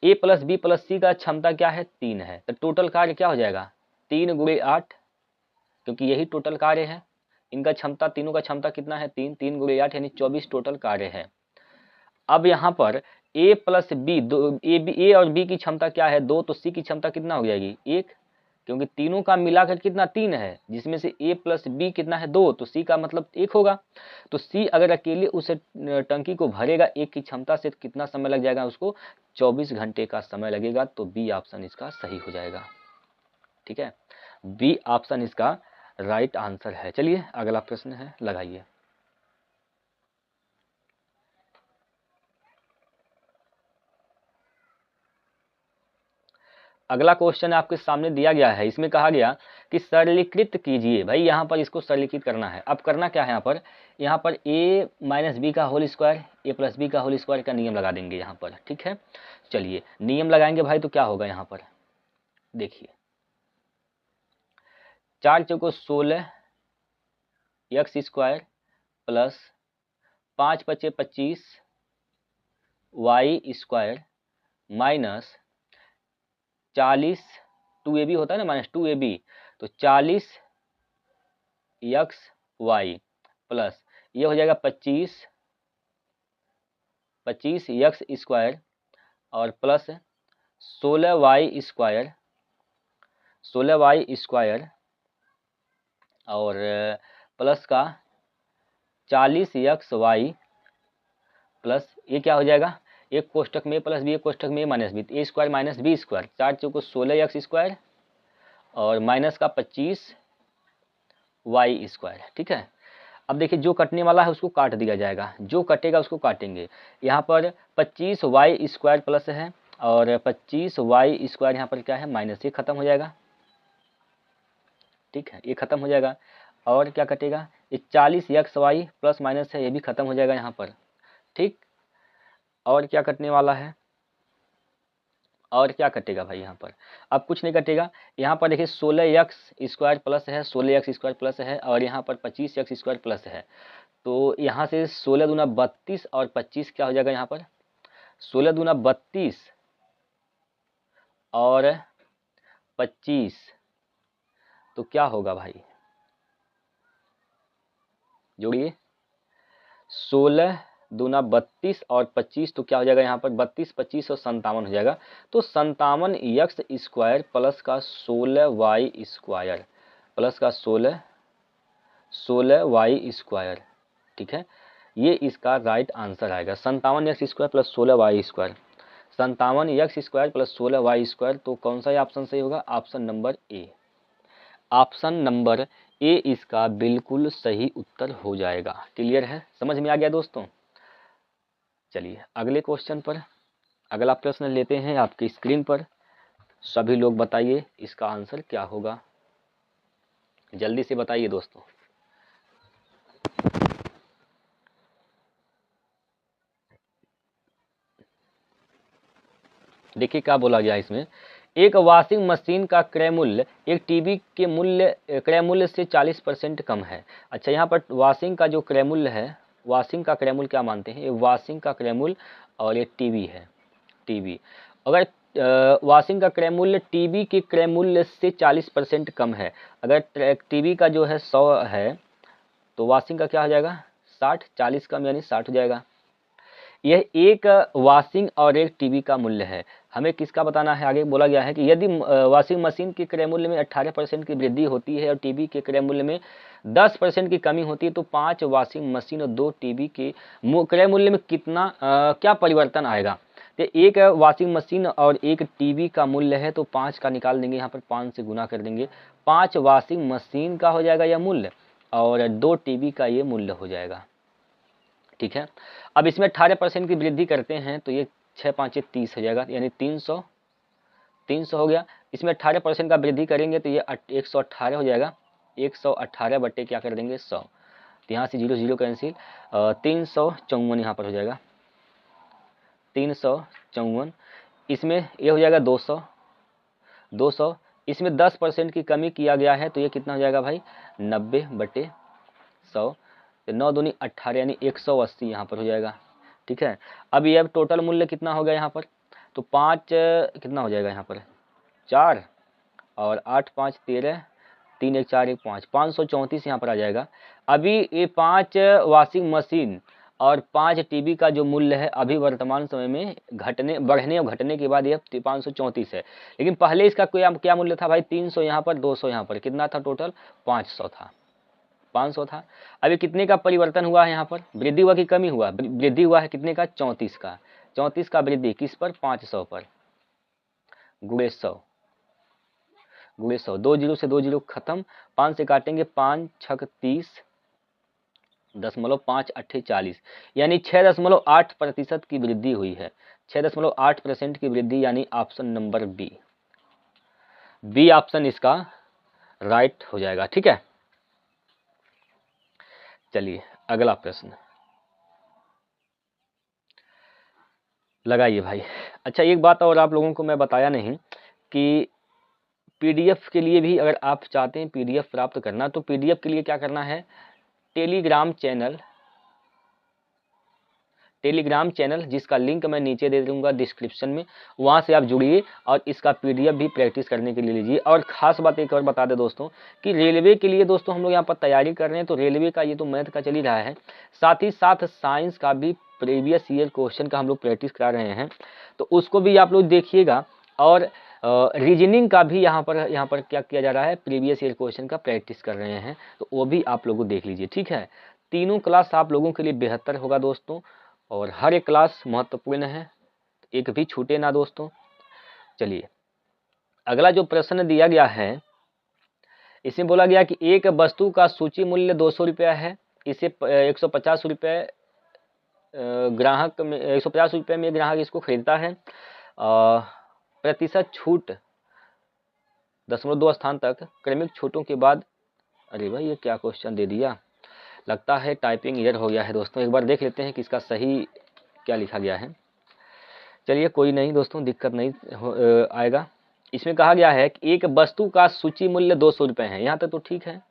ए प्लस बी प्लस सी का क्षमता क्या है, 3 है, तो टोटल कार्य क्या हो जाएगा, 3 × 8, क्योंकि यही टोटल कार्य है। इनका क्षमता, तीनों का क्षमता कितना है, 3, 3 × 8 यानी 24 टोटल कार्य है। अब यहाँ पर ए प्लस बी, ए और बी की क्षमता क्या है, 2, तो सी की क्षमता कितना हो जाएगी, 1, क्योंकि तीनों का मिलाकर कितना 3 है, जिसमें से ए प्लस बी कितना है 2, तो सी का मतलब 1 होगा। तो सी अगर अकेले उस टंकी को भरेगा 1 की क्षमता से, कितना समय लग जाएगा उसको, 24 घंटे का समय लगेगा। तो बी ऑप्शन इसका सही हो जाएगा। ठीक है, बी ऑप्शन इसका राइट आंसर है। चलिए अगला प्रश्न है, लगाइए। अगला क्वेश्चन आपके सामने दिया गया है, इसमें कहा गया कि सरलीकृत कीजिए। भाई यहाँ पर इसको सरलीकृत करना है। अब करना क्या है, यहाँ पर a माइनस बी का होल स्क्वायर, ए प्लस बी का होल स्क्वायर का नियम लगा देंगे यहाँ पर। ठीक है, चलिए नियम लगाएंगे भाई, तो क्या होगा यहाँ पर देखिए, 4 चौको 16 x square plus 5 × 5 = 25 y square minus 40, 2ab होता है ना, माइनस 2ab, तो 40 एक्स वाई प्लस ये हो जाएगा 25 एक्स स्क्वायर और प्लस 16 वाई स्क्वायर और प्लस का 40 एक्स वाई प्लस ये क्या हो जाएगा, एक कोष्टक में प्लस बी, एक कोष्टक में माइनस बी, ए स्क्वायर माइनस बी स्क्वायर, 4 चौको 16 एक्स स्क्वायर और माइनस का 25 वाई स्क्वायर। ठीक है, अब देखिए जो कटने वाला है उसको काट दिया जाएगा, जो कटेगा उसको काटेंगे। यहाँ पर 25 वाई स्क्वायर प्लस है और 25 वाई स्क्वायर यहाँ पर क्या है, माइनस, ये खत्म हो जाएगा। ठीक है, ये खत्म हो जाएगा और क्या कटेगा, ये 40 एक्स वाई प्लस माइनस है, ये भी खत्म हो जाएगा यहाँ पर। ठीक, और क्या कटने वाला है, और क्या कटेगा भाई यहाँ पर, अब कुछ नहीं कटेगा। यहाँ पर देखिए 16 एक्स स्क्वायर प्लस है, 16 एक्स स्क्वायर प्लस है और यहाँ पर 25 एक्स स्क्वायर प्लस है, तो यहाँ से 16 दूना 32 और 25 क्या हो जाएगा, यहाँ पर 16 दूना 32 और 25, तो क्या होगा भाई, जोड़िए, 16 दूना 32 और 25, तो क्या हो जाएगा यहाँ पर 32, 25 और 57 हो जाएगा। तो 57 एक्स स्क्वायर प्लस का 16 वाई स्क्वायर प्लस का 16y²। ठीक है, ये इसका राइट आंसर आएगा। 57x² plus 16y², 57x² plus 16y²। तो कौन सा ऑप्शन सही होगा? Option number A. Option number A इसका बिल्कुल सही उत्तर हो जाएगा। क्लियर है, समझ में आ गया दोस्तों? चलिए अगले क्वेश्चन पर, अगला प्रश्न लेते हैं आपकी स्क्रीन पर। सभी लोग बताइए इसका आंसर क्या होगा, जल्दी से बताइए दोस्तों। देखिए क्या बोला गया इसमें, एक वॉशिंग मशीन का क्रय मूल्य एक टीवी के क्रय मूल्य से 40% कम है। अच्छा, यहाँ पर वॉशिंग का जो क्रय मूल्य है, वॉशिंग का क्रय मूल्य क्या मानते हैं? ये वॉशिंग का क्रय मूल्य और ये टीवी है। टीवी अगर वॉशिंग का क्रय मूल्य टीवी के क्रय मूल्य से 40% कम है, अगर टीवी का जो है 100 है तो वॉशिंग का क्या हो जाएगा? 60, 40 कम यानी 60 हो जाएगा। यह एक वॉशिंग और एक टीवी का मूल्य है। हमें किसका बताना है? आगे बोला गया है कि यदि वॉशिंग मशीन के क्रय मूल्य में 18% की वृद्धि होती है और टीवी के क्रय मूल्य में 10% की कमी होती है तो 5 वॉशिंग मशीन और 2 टीवी के क्रय मूल्य में कितना क्या परिवर्तन आएगा? तो एक वॉशिंग मशीन और एक टीवी का मूल्य है तो 5 का निकाल देंगे, यहाँ पर 5 से गुना कर देंगे। 5 वॉशिंग मशीन का हो जाएगा यह मूल्य और 2 टीवी का ये मूल्य हो जाएगा। ठीक है, अब इसमें 18% की वृद्धि करते हैं तो ये 6 5 30 हो जाएगा, यानी 300 हो गया। इसमें 18% का वृद्धि करेंगे तो ये 118 हो जाएगा। 118 बट्टे क्या कर देंगे? 100। तो यहाँ से 0 0 कैंसिल, 354 यहाँ पर हो जाएगा, 354। इसमें ये हो जाएगा 200। इसमें 10% की कमी किया गया है तो ये कितना हो जाएगा भाई? 90/100। तो 9 दूनी 18 यानी 180 यहाँ पर हो जाएगा। ठीक है, अब ये टोटल मूल्य कितना हो गया यहाँ पर? तो 5 कितना हो जाएगा यहाँ पर? 4 और 8 5 13, 3 1 4 1 5, 534 यहाँ पर आ जाएगा। अभी ये 5 वॉशिंग मशीन और 5 टीवी का जो मूल्य है अभी वर्तमान समय में बढ़ने और घटने के बाद ये 534 है, लेकिन पहले इसका क्या मूल्य था भाई? 300 यहाँ पर, 200 यहाँ पर, कितना था टोटल? 500 था। 500 था। अभी कितने का परिवर्तन हुआ है यहाँ पर? वृद्धि हुआ कि कमी हुआ? वृद्धि हुआ है कितने का? 34 का। 34 का वृद्धि किस पर? 500 पर। गुणे 100, 2 जीरो से 2 जीरो खत्म, 5 से काटेंगे, 5 छक 30, 5 अट्ठे 40, यानी 6.8% की वृद्धि हुई है। 6.8% की वृद्धि, यानी ऑप्शन नंबर बी ऑप्शन इसका राइट हो जाएगा। ठीक है, चलिए अगला प्रश्न लगाइए भाई। अच्छा, एक बात और आप लोगों को मैं बताया नहीं कि पीडीएफ के लिए भी अगर आप चाहते हैं पीडीएफ प्राप्त करना तो पीडीएफ के लिए क्या करना है? टेलीग्राम चैनल जिसका लिंक मैं नीचे दे दूंगा डिस्क्रिप्शन में, वहाँ से आप जुड़िए और इसका पीडीएफ भी प्रैक्टिस करने के लिए लीजिए। और ख़ास बात एक और बता दें दोस्तों कि रेलवे के लिए दोस्तों हम लोग यहाँ पर तैयारी कर रहे हैं, तो रेलवे का ये तो मैथ का चल ही रहा है, साथ ही साथ साइंस का भी प्रीवियस ईयर क्वेश्चन का हम लोग प्रैक्टिस करा रहे हैं, तो उसको भी आप लोग देखिएगा। और रीजनिंग का भी यहाँ पर क्या किया जा रहा है? प्रीवियस ईयर क्वेश्चन का प्रैक्टिस कर रहे हैं, तो वो भी आप लोगों देख लीजिए। ठीक है, तीनों क्लास आप लोगों के लिए बेहतर होगा दोस्तों, और हर एक क्लास महत्वपूर्ण है, एक भी छूटे ना दोस्तों। चलिए अगला जो प्रश्न दिया गया है, इसमें बोला गया कि एक वस्तु का सूची मूल्य 200 रुपया है, इसे 150 रुपये ग्राहक में 150 रुपये में ग्राहक इसको खरीदता है। प्रतिशत छूट 0.2 स्थान तक क्रमिक छूटों के बाद, अरे भाई ये क्या क्वेश्चन दे दिया, लगता है टाइपिंग एरर हो गया है दोस्तों। एक बार देख लेते हैं कि इसका सही क्या लिखा गया है। चलिए कोई नहीं दोस्तों, दिक्कत नहीं आएगा। इसमें कहा गया है कि एक वस्तु का सूची मूल्य 200 रुपये है, यहाँ तक तो ठीक है।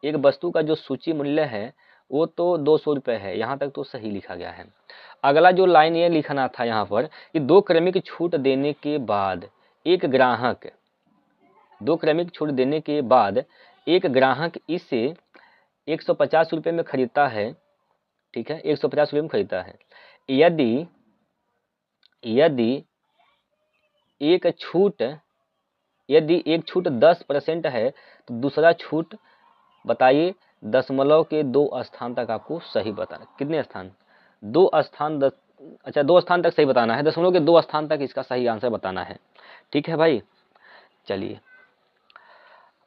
एक वस्तु का जो सूची मूल्य है वो तो 200 रुपये है, यहाँ तक तो सही लिखा गया है। अगला जो लाइन ये लिखना था यहाँ पर कि 2 क्रमिक छूट देने के बाद एक ग्राहक 2 क्रमिक छूट देने के बाद एक ग्राहक इसे 150 रुपये में खरीदता है। ठीक है, 150 रुपये में खरीदता है। यदि एक छूट यदि एक छूट 10% है तो दूसरा छूट बताइए दशमलव के 2 स्थान तक आपको सही बताना। कितने स्थान? 2 स्थान। अच्छा 2 स्थान तक सही बताना है, दशमलव के 2 स्थान तक इसका सही आंसर बताना है। ठीक है भाई, चलिए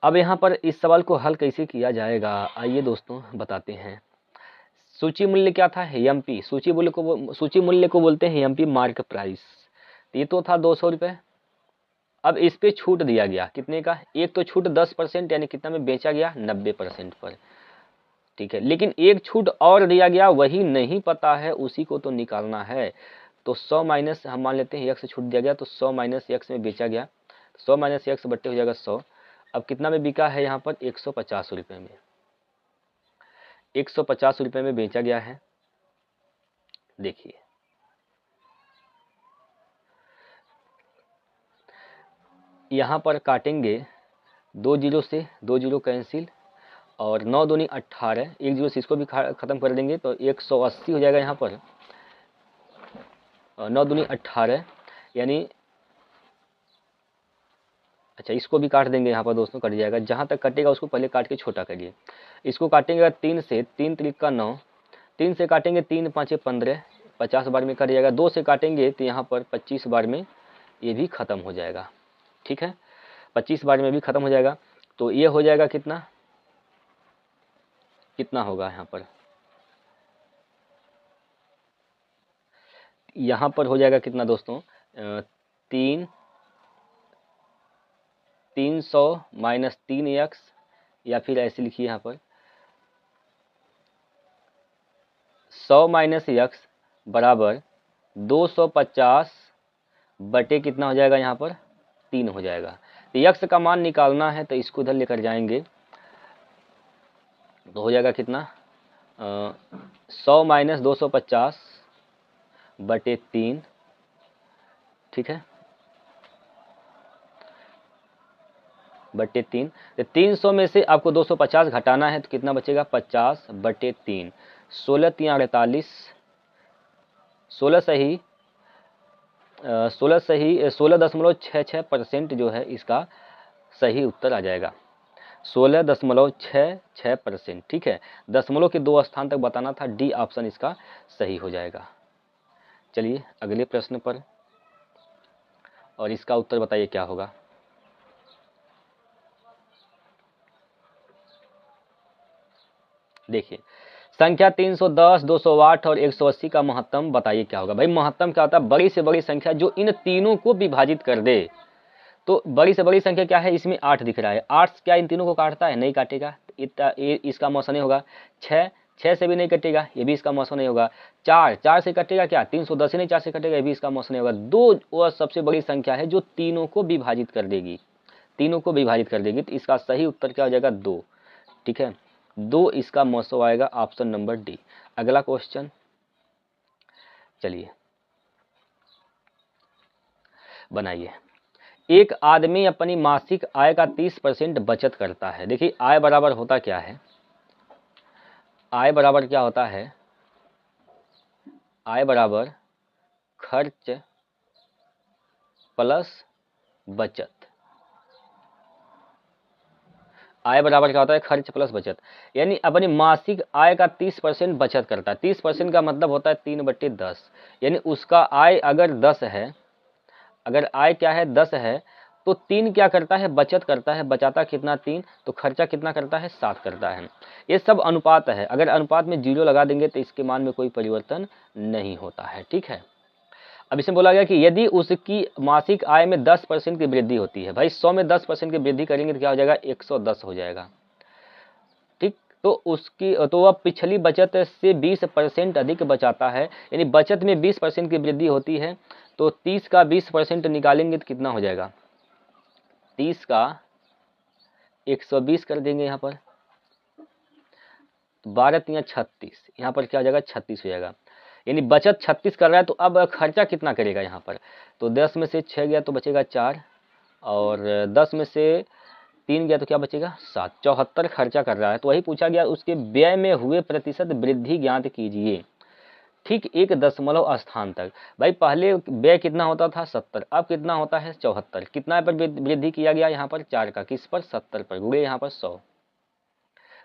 अब यहाँ पर इस सवाल को हल कैसे किया जाएगा, आइए दोस्तों बताते हैं। सूची मूल्य क्या था? एमपी। सूची मूल्य को बोलते हैं एमपी, मार्क प्राइस। ये तो था 200 रुपये। अब इस पे छूट दिया गया कितने का? एक तो छूट 10% यानी कितना में बेचा गया? 90% पर। ठीक है, लेकिन एक छूट और दिया गया, वही नहीं पता है, उसी को तो निकालना है। तो 100 माइनस, हम मान लेते हैं एक्स छूट दिया गया, तो 100 माइनस एक्स में बेचा गया, 100 माइनस एक्स बट्टे हो जाएगा 100। अब कितना में बिका है यहाँ पर? 150 रुपये में। 150 रुपये में बेचा गया है। देखिए यहाँ पर काटेंगे 2 जीरो से, 2 जीरो कैंसिल, और 9 दूनी 18, 1 जीरो से इसको भी खत्म कर देंगे तो 180 हो जाएगा यहाँ पर। 9 दूनी 18 यानी, अच्छा इसको भी काट देंगे यहाँ पर दोस्तों, कट जाएगा। जहाँ तक कटेगा उसको पहले काट के छोटा करिए। इसको काटेंगे 3 से, 3 त्रिक का 9, 3 से काटेंगे 3 5 15, 50 बार में कट जाएगा। 2 से काटेंगे तो यहाँ पर 25 बार में ये भी ख़त्म हो जाएगा। ठीक है, 25 बार में भी ख़त्म हो जाएगा। तो ये हो जाएगा कितना, कितना होगा यहाँ पर हो जाएगा कितना दोस्तों? 300 माइनस 3x, या फिर ऐसे लिखिए यहाँ पर 100 माइनस x बराबर 250 बटे कितना हो जाएगा यहाँ पर? 3 हो जाएगा। तो x का मान निकालना है तो इसको इधर लेकर जाएंगे तो हो जाएगा कितना? 100 माइनस 250 बटे 3। ठीक है, बटे 3। तो 300 में से आपको 250 घटाना है तो कितना बचेगा? 50 बटे 3। 16 3 48, 16.66% जो है इसका सही उत्तर आ जाएगा। 16.66%। ठीक है, दशमलव के 2 स्थान तक बताना था, डी ऑप्शन इसका सही हो जाएगा। चलिए अगले प्रश्न पर, और इसका उत्तर बताइए क्या होगा। देखिए संख्या 310, 208 और 180 का महत्तम बताइए क्या होगा। भाई महत्तम क्या होता है? बड़ी से बड़ी संख्या जो इन तीनों को विभाजित कर दे। तो बड़ी से बड़ी संख्या क्या है? इसमें 8 दिख रहा है। 8 क्या इन तीनों को काटता है? नहीं काटेगा, इसका मौसा नहीं होगा। 6 से भी नहीं कटेगा, ये भी इसका मौसा नहीं होगा। 4 से कटेगा क्या? 310 ही नहीं 4 से कटेगा, ये भी इसका मौसा नहीं होगा। 2 वह सबसे बड़ी संख्या है जो तीनों को विभाजित कर देगी, तीनों को विभाजित कर देगी। तो इसका सही उत्तर क्या हो जाएगा? 2। ठीक है, 2 इसका मौसम आएगा, ऑप्शन नंबर डी। अगला क्वेश्चन, चलिए बनाइए। एक आदमी अपनी मासिक आय का 30% बचत करता है। देखिए आय बराबर होता क्या है? आय बराबर क्या होता है? आय बराबर खर्च प्लस बचत। आय बराबर क्या होता है? खर्च प्लस बचत। यानी अपनी मासिक आय का 30% बचत करता है। 30% का मतलब होता है 3/10। यानी उसका आय अगर 10 है, अगर आय क्या है? 10 है, तो 3 क्या करता है? बचत करता है। बचाता कितना? 3। तो खर्चा कितना करता है? 7 करता है। ये सब अनुपात है, अगर अनुपात में 0 लगा देंगे तो इसके मान में कोई परिवर्तन नहीं होता है। ठीक है, अब इसमें बोला गया कि यदि उसकी मासिक आय में 10% की वृद्धि होती है। भाई 100 में 10% की वृद्धि करेंगे तो क्या हो जाएगा? 110 हो जाएगा। ठीक, तो उसकी तो वह पिछली बचत से 20% अधिक बचाता है। यानी बचत में 20% की वृद्धि होती है, तो 30 का 20% निकालेंगे तो कितना हो जाएगा? 30 का 120 कर देंगे यहाँ पर, 12 3 36, यहाँ पर क्या हो जाएगा? 36 हो जाएगा। यानी बचत 36 कर रहा है, तो अब खर्चा कितना करेगा यहाँ पर? तो 10 में से 6 गया तो बचेगा 4, और 10 में से 3 गया तो क्या बचेगा? 7। 74 खर्चा कर रहा है। तो वही पूछा गया, उसके व्यय में हुए प्रतिशत वृद्धि ज्ञात कीजिए। ठीक 1 दशमलव स्थान तक। भाई पहले व्यय कितना होता था 70, अब कितना होता है 74। कितना पर वृद्धि किया गया यहाँ पर 4 का, किस पर 70 पर, गुणे यहाँ पर 100,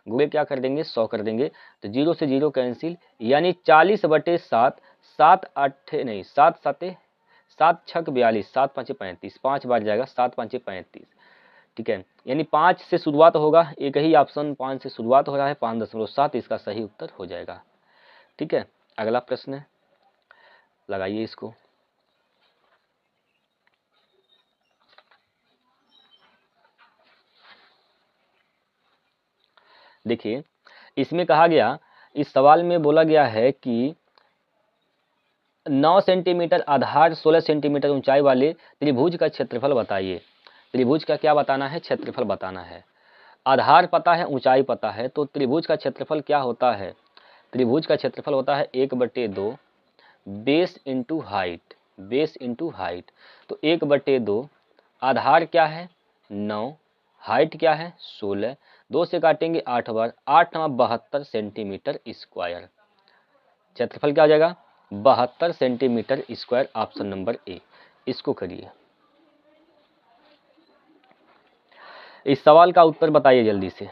गुणे क्या कर देंगे 100 कर देंगे, तो 0 से 0 कैंसिल, यानी 40/7, 7 नहीं 7 छक 42, 7 5 35, 5 बार जाएगा, 7 5 35, ठीक है। यानी 5 से शुरुआत होगा, एक ही ऑप्शन 5 से शुरुआत हो रहा है, 5.7 इसका सही उत्तर हो जाएगा, ठीक है। अगला प्रश्न है, लगाइए इसको। देखिए इसमें कहा गया, इस सवाल में बोला गया है कि 9 सेंटीमीटर आधार 16 सेंटीमीटर ऊंचाई वाले त्रिभुज का क्षेत्रफल बताइए। त्रिभुज का क्या बताना है, क्षेत्रफल बताना है। आधार पता है, ऊंचाई पता है, तो त्रिभुज का क्षेत्रफल क्या होता है, त्रिभुज का क्षेत्रफल होता है 1/2 base into height, base into height. तो 1/2, आधार क्या है 9, हाइट क्या है 16, 2 से काटेंगे 8 बार, 8 9 72 सेंटीमीटर स्क्वायर। क्षेत्रफल क्या हो जाएगा 72 centimetre square, option number A. इसको करिए, इस सवाल का उत्तर बताइए जल्दी से।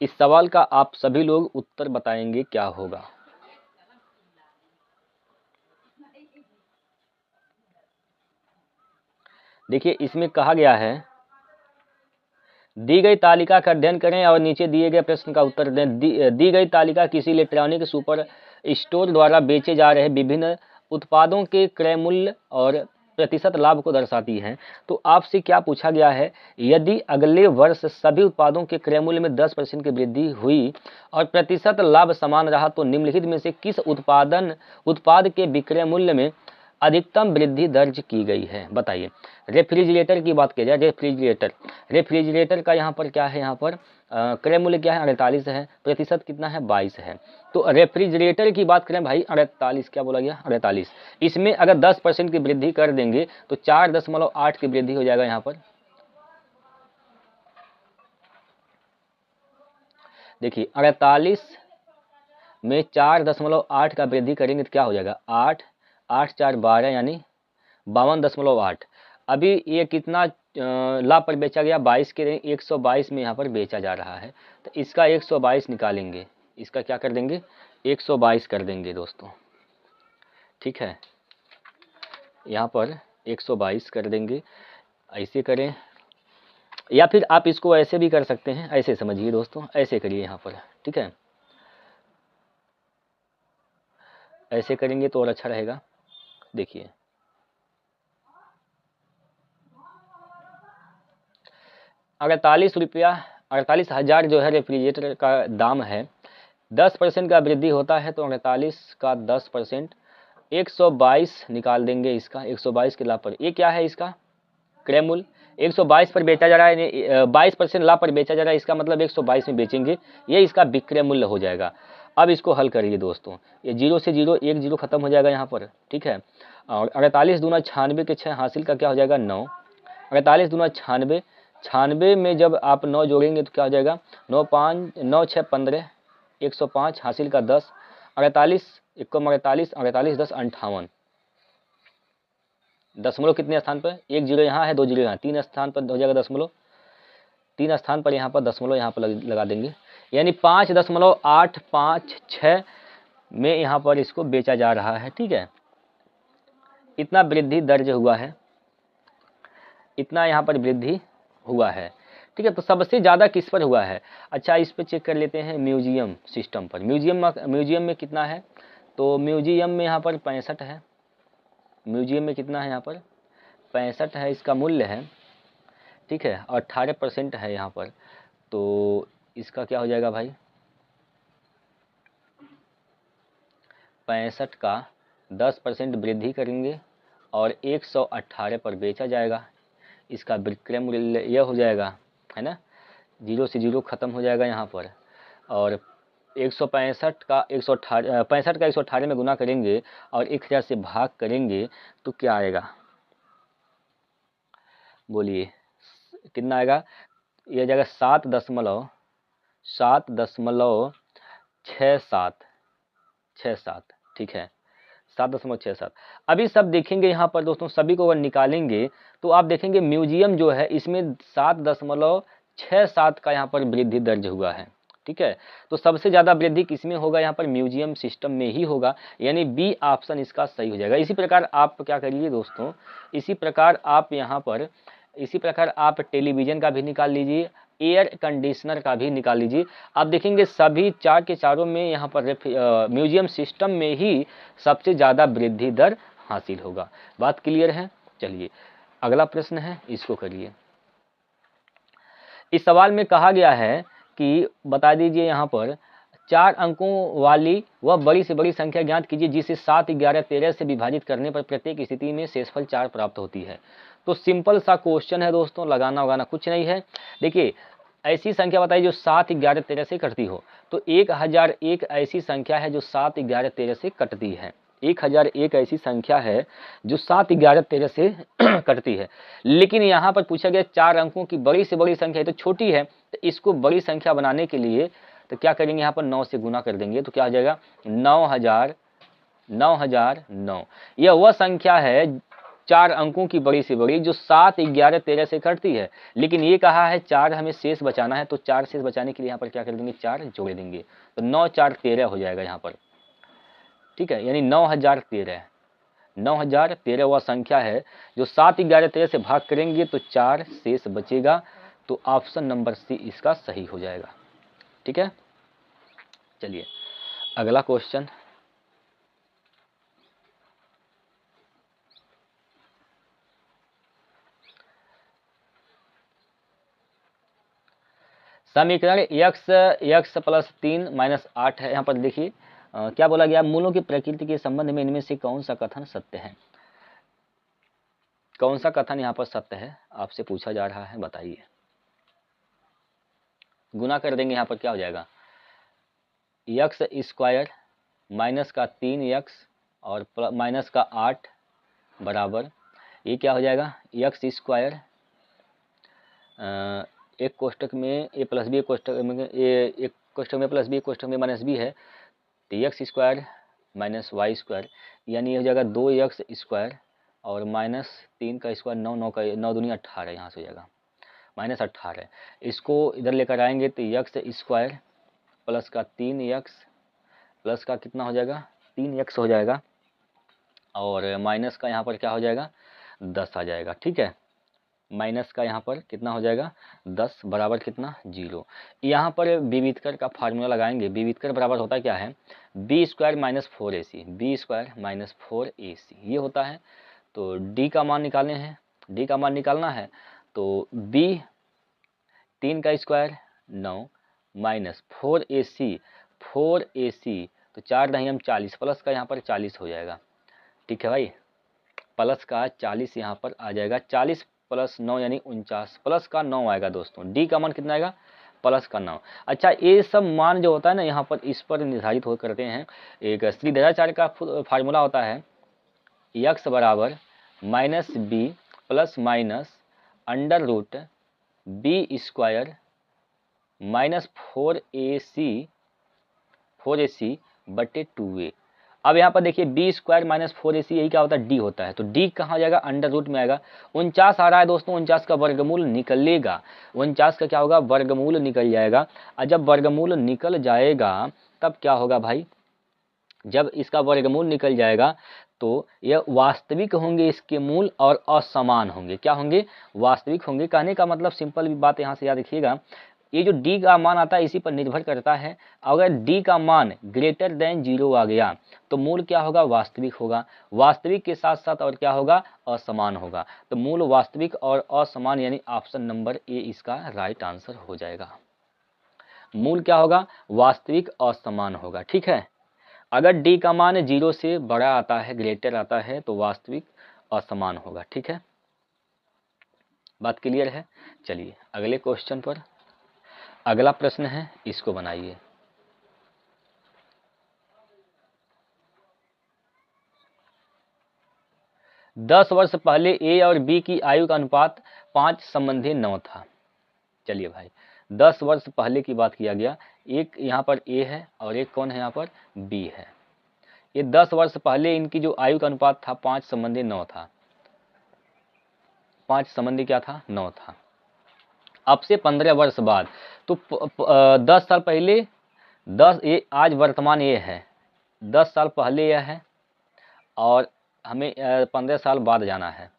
इस सवाल का आप सभी लोग उत्तर बताएंगे क्या होगा। देखिए इसमें कहा गया है, दी गई तालिका का अध्ययन करें और नीचे दिए गए प्रश्न का उत्तर दें। दी गई तालिका किसी इलेक्ट्रॉनिक सुपर स्टोर द्वारा बेचे जा रहे विभिन्न उत्पादों के क्रय मूल्य और प्रतिशत लाभ को दर्शाती है। तो आपसे क्या पूछा गया है, यदि अगले वर्ष सभी उत्पादों के क्रय मूल्य में 10% की वृद्धि हुई और प्रतिशत लाभ समान रहा तो निम्नलिखित में से किस उत्पाद के विक्रय मूल्य में अधिकतम वृद्धि दर्ज की गई है, बताइए। रेफ्रिजरेटर की बात की जाए, रेफ्रिजरेटर का यहाँ पर क्या है, यहाँ पर क्रय मूल्य क्या है 48 है, प्रतिशत कितना है 22 है। तो रेफ्रिजरेटर की बात करें भाई 48, क्या बोला गया 48, इसमें अगर 10% की वृद्धि कर देंगे तो 4.8 की वृद्धि हो जाएगा। यहाँ पर देखिए 48 में 4.8 का वृद्धि करेंगे तो क्या हो जाएगा 8, 8 4 12 यानी 52.8। अभी ये कितना लाभ पर बेचा गया 22 के, 122 में यहाँ पर बेचा जा रहा है, तो इसका 122 निकालेंगे, इसका क्या कर देंगे 122 कर देंगे दोस्तों, ठीक है। यहाँ पर 122 कर देंगे, ऐसे करें, या फिर आप इसको ऐसे भी कर सकते हैं, ऐसे समझिए दोस्तों, ऐसे करिए यहाँ पर, ठीक है, ऐसे करेंगे तो और अच्छा रहेगा। देखिए 48 रुपया, 48,000 जो है रेफ्रिजरेटर का दाम है, 10% का वृद्धि होता है तो 48 का 10% 122 निकाल देंगे, इसका 122 के लाभ पर, ये क्या है इसका क्रय मूल्य 122 पर बेचा जा रहा है, 22% लाभ पर बेचा जा रहा है, इसका मतलब 122 में बेचेंगे, ये इसका विक्रय मूल्य हो जाएगा। अब इसको हल करिए दोस्तों, ये 0 से 0 1 0 खत्म हो जाएगा यहाँ पर, ठीक है। और 48 दूना 96 के 6 हासिल का क्या हो जाएगा 9, 48 दूना 96, 96 में जब आप 9 जोड़ेंगे तो क्या हो जाएगा 9 5 9 6 15, 105 हासिल का 10, 48 1 48, 48 10 58, दशमलव कितने स्थान पर, 1 0 यहाँ है, 2 0 यहाँ, 3 स्थान पर हो जाएगा दशमलव, 3 स्थान पर यहाँ पर दशमलव यहाँ पर लगा देंगे, यानी 5.856 में यहाँ पर इसको बेचा जा रहा है, ठीक है। इतना वृद्धि दर्ज हुआ है, इतना यहाँ पर वृद्धि हुआ है, ठीक है। तो सबसे ज़्यादा किस पर हुआ है, अच्छा इस पर चेक कर लेते हैं म्यूजियम सिस्टम पर। म्यूजियम में कितना है, तो म्यूजियम में यहाँ पर 65 है, म्यूजियम में कितना है यहाँ पर 65 है इसका मूल्य है, ठीक है, और 18% है यहाँ पर, तो इसका क्या हो जाएगा भाई 65 का 10% वृद्धि करेंगे और 118 पर बेचा जाएगा, इसका विक्रय मूल्य यह हो जाएगा, है ना, 0 से 0 खत्म हो जाएगा यहाँ पर, और 165 का 118 65 का 118 में गुना करेंगे और 1000 से भाग करेंगे तो क्या आएगा, बोलिए कितना आएगा, ये जाएगा 7.6767, ठीक है, 7.67। अभी सब देखेंगे यहाँ पर दोस्तों, सभी को अगर निकालेंगे तो आप देखेंगे म्यूजियम जो है इसमें 7.67 का यहाँ पर वृद्धि दर्ज हुआ है, ठीक है। तो सबसे ज्यादा वृद्धि किसमें होगा, यहाँ पर म्यूजियम सिस्टम में ही होगा, यानी बी ऑप्शन इसका सही हो जाएगा। इसी प्रकार आप क्या करिए दोस्तों, इसी प्रकार आप यहाँ पर, इसी प्रकार आप टेलीविजन का भी निकाल लीजिए, एयर कंडीशनर का भी निकाल लीजिए। आप देखेंगे सभी चार के चारों में यहाँ पर म्यूजियम सिस्टम में ही सबसे ज़्यादा वृद्धि दर हासिल होगा। बात क्लियर है। चलिए अगला प्रश्न है, इसको करिए। इस सवाल में कहा गया है कि बता दीजिए यहाँ पर 4 अंकों वाली वह बड़ी से बड़ी संख्या ज्ञात कीजिए जिसे 7, 11, 13 से विभाजित करने पर प्रत्येक स्थिति में शेषफल 4 प्राप्त होती है। तो सिंपल सा क्वेश्चन है दोस्तों, लगाना वगाना कुछ नहीं है। देखिए ऐसी संख्या बताइए जो 7, 11, 13 से कटती हो। तो 1001 ऐसी संख्या है जो 7, 11, 13 से कटती है। 1001 ऐसी संख्या है जो 7, 11, 13 से कटती है। लेकिन यहाँ पर पूछा गया 4 अंकों की बड़ी से बड़ी संख्या है तो छोटी है, तो इसको बड़ी संख्या बनाने के लिए तो क्या करेंगे, यहाँ पर 9 से गुना कर देंगे तो क्या हो जाएगा 9009। यह वह संख्या है 4 अंकों की बड़ी से बड़ी जो 7, 11, 13 से कटती है। लेकिन ये कहा है 4 हमें शेष बचाना है, तो 4 शेष बचाने के लिए यहाँ पर क्या कर देंगे, 4 जोड़ देंगे, तो 9, 4, 13 हो जाएगा यहाँ पर, ठीक है। यानी 9013 वह संख्या है जो 7, 11, 13 से भाग करेंगे तो 4 शेष बचेगा। तो ऑप्शन नंबर सी इसका सही हो जाएगा, ठीक है। चलिए अगला क्वेश्चन, समीकरण x प्लस 3 माइनस 8 है। यहाँ पर देखिए क्या बोला गया, मूलों की प्रकृति के संबंध में इनमें से कौन सा कथन सत्य है। कौन सा कथन यहाँ पर सत्य है आपसे पूछा जा रहा है, बताइए। गुना कर देंगे, यहाँ पर क्या हो जाएगा, x स्क्वायर माइनस का 3x और माइनस का 8 बराबर, ये क्या हो जाएगा, x स्क्वायर एक कोष्टक में a प्लस बी, एक कोष्टक में एक कोष्टक में प्लस बी, एक कोष्टक में माइनस बी है, तो x square minus y square, यानी ये हो जाएगा 2x स्क्वायर और माइनस 3 का स्क्वायर, 9 दूनी 18, यहाँ से हो जाएगा माइनस 18। इसको इधर लेकर आएंगे तो एक्स स्क्वायर प्लस का 3x प्लस का कितना हो जाएगा 3x हो जाएगा, और माइनस का यहाँ पर क्या हो जाएगा 10 आ जाएगा, ठीक है। माइनस का यहाँ पर कितना हो जाएगा 10 बराबर कितना 0। यहाँ पर विविधकर का फार्मूला लगाएंगे। विविधकर बराबर होता क्या है, b square minus 4ac, b square minus 4ac ये होता है। तो डी का मान निकालने हैं, डी का मान निकालना है तो बी 3 का स्क्वायर 9 माइनस 4ac, 4ac तो 4 दही हम 40, प्लस का यहाँ पर 40 हो जाएगा, ठीक है भाई, प्लस का 40 यहाँ पर आ जाएगा, 40 प्लस 9 यानी 49, प्लस का 9 आएगा दोस्तों। डी का मान कितना आएगा, प्लस का 9। अच्छा ये सब मान जो होता है ना यहाँ पर इस पर निर्धारित हो करते हैं। एक श्रीधराचार्य का फार्मूला होता है x बराबर minus b plus minus under root b square minus 4ac बटे 2a। अब यहाँ पर देखिए बी स्क्वायर माइनस 4ac यही क्या होता है, डी होता है, तो डी कहाँ जाएगा, अंडर रूट में आएगा। 49 आ रहा है दोस्तों, 49 का वर्गमूल निकलेगा, 49 का क्या होगा वर्गमूल निकल जाएगा। और जब वर्गमूल निकल जाएगा तब क्या होगा भाई, जब इसका वर्गमूल निकल जाएगा तो यह वास्तविक होंगे इसके मूल और असमान होंगे। क्या होंगे, वास्तविक होंगे। कहने का मतलब सिंपल बात यहाँ से याद रखिएगा, ये जो d का मान आता है इसी पर निर्भर करता है। अगर d का मान ग्रेटर देन 0 आ गया तो मूल क्या होगा, वास्तविक होगा। वास्तविक के साथ साथ और क्या होगा, असमान होगा। तो मूल वास्तविक और असमान यानी ऑप्शन नंबर ए इसका राइट आंसर हो जाएगा। मूल क्या होगा, वास्तविक असमान होगा, ठीक है। अगर d का मान 0 से बड़ा आता है, ग्रेटर आता है तो वास्तविक असमान होगा, ठीक है। बात क्लियर है। चलिए अगले क्वेश्चन पर, अगला प्रश्न है, इसको बनाइए। दस वर्ष पहले ए और बी की आयु का अनुपात 5 संबंधी 9 था। चलिए भाई 10 वर्ष पहले की बात किया गया, एक यहाँ पर ए है और एक कौन है यहाँ पर बी है। ये 10 वर्ष पहले इनकी जो आयु का अनुपात था 5:9 था, 5 क्या था 9 था। अब से 15 वर्ष बाद तो 10 साल पहले 10 ये आज वर्तमान ये है, 10 साल पहले यह है और हमें 15 साल बाद जाना है।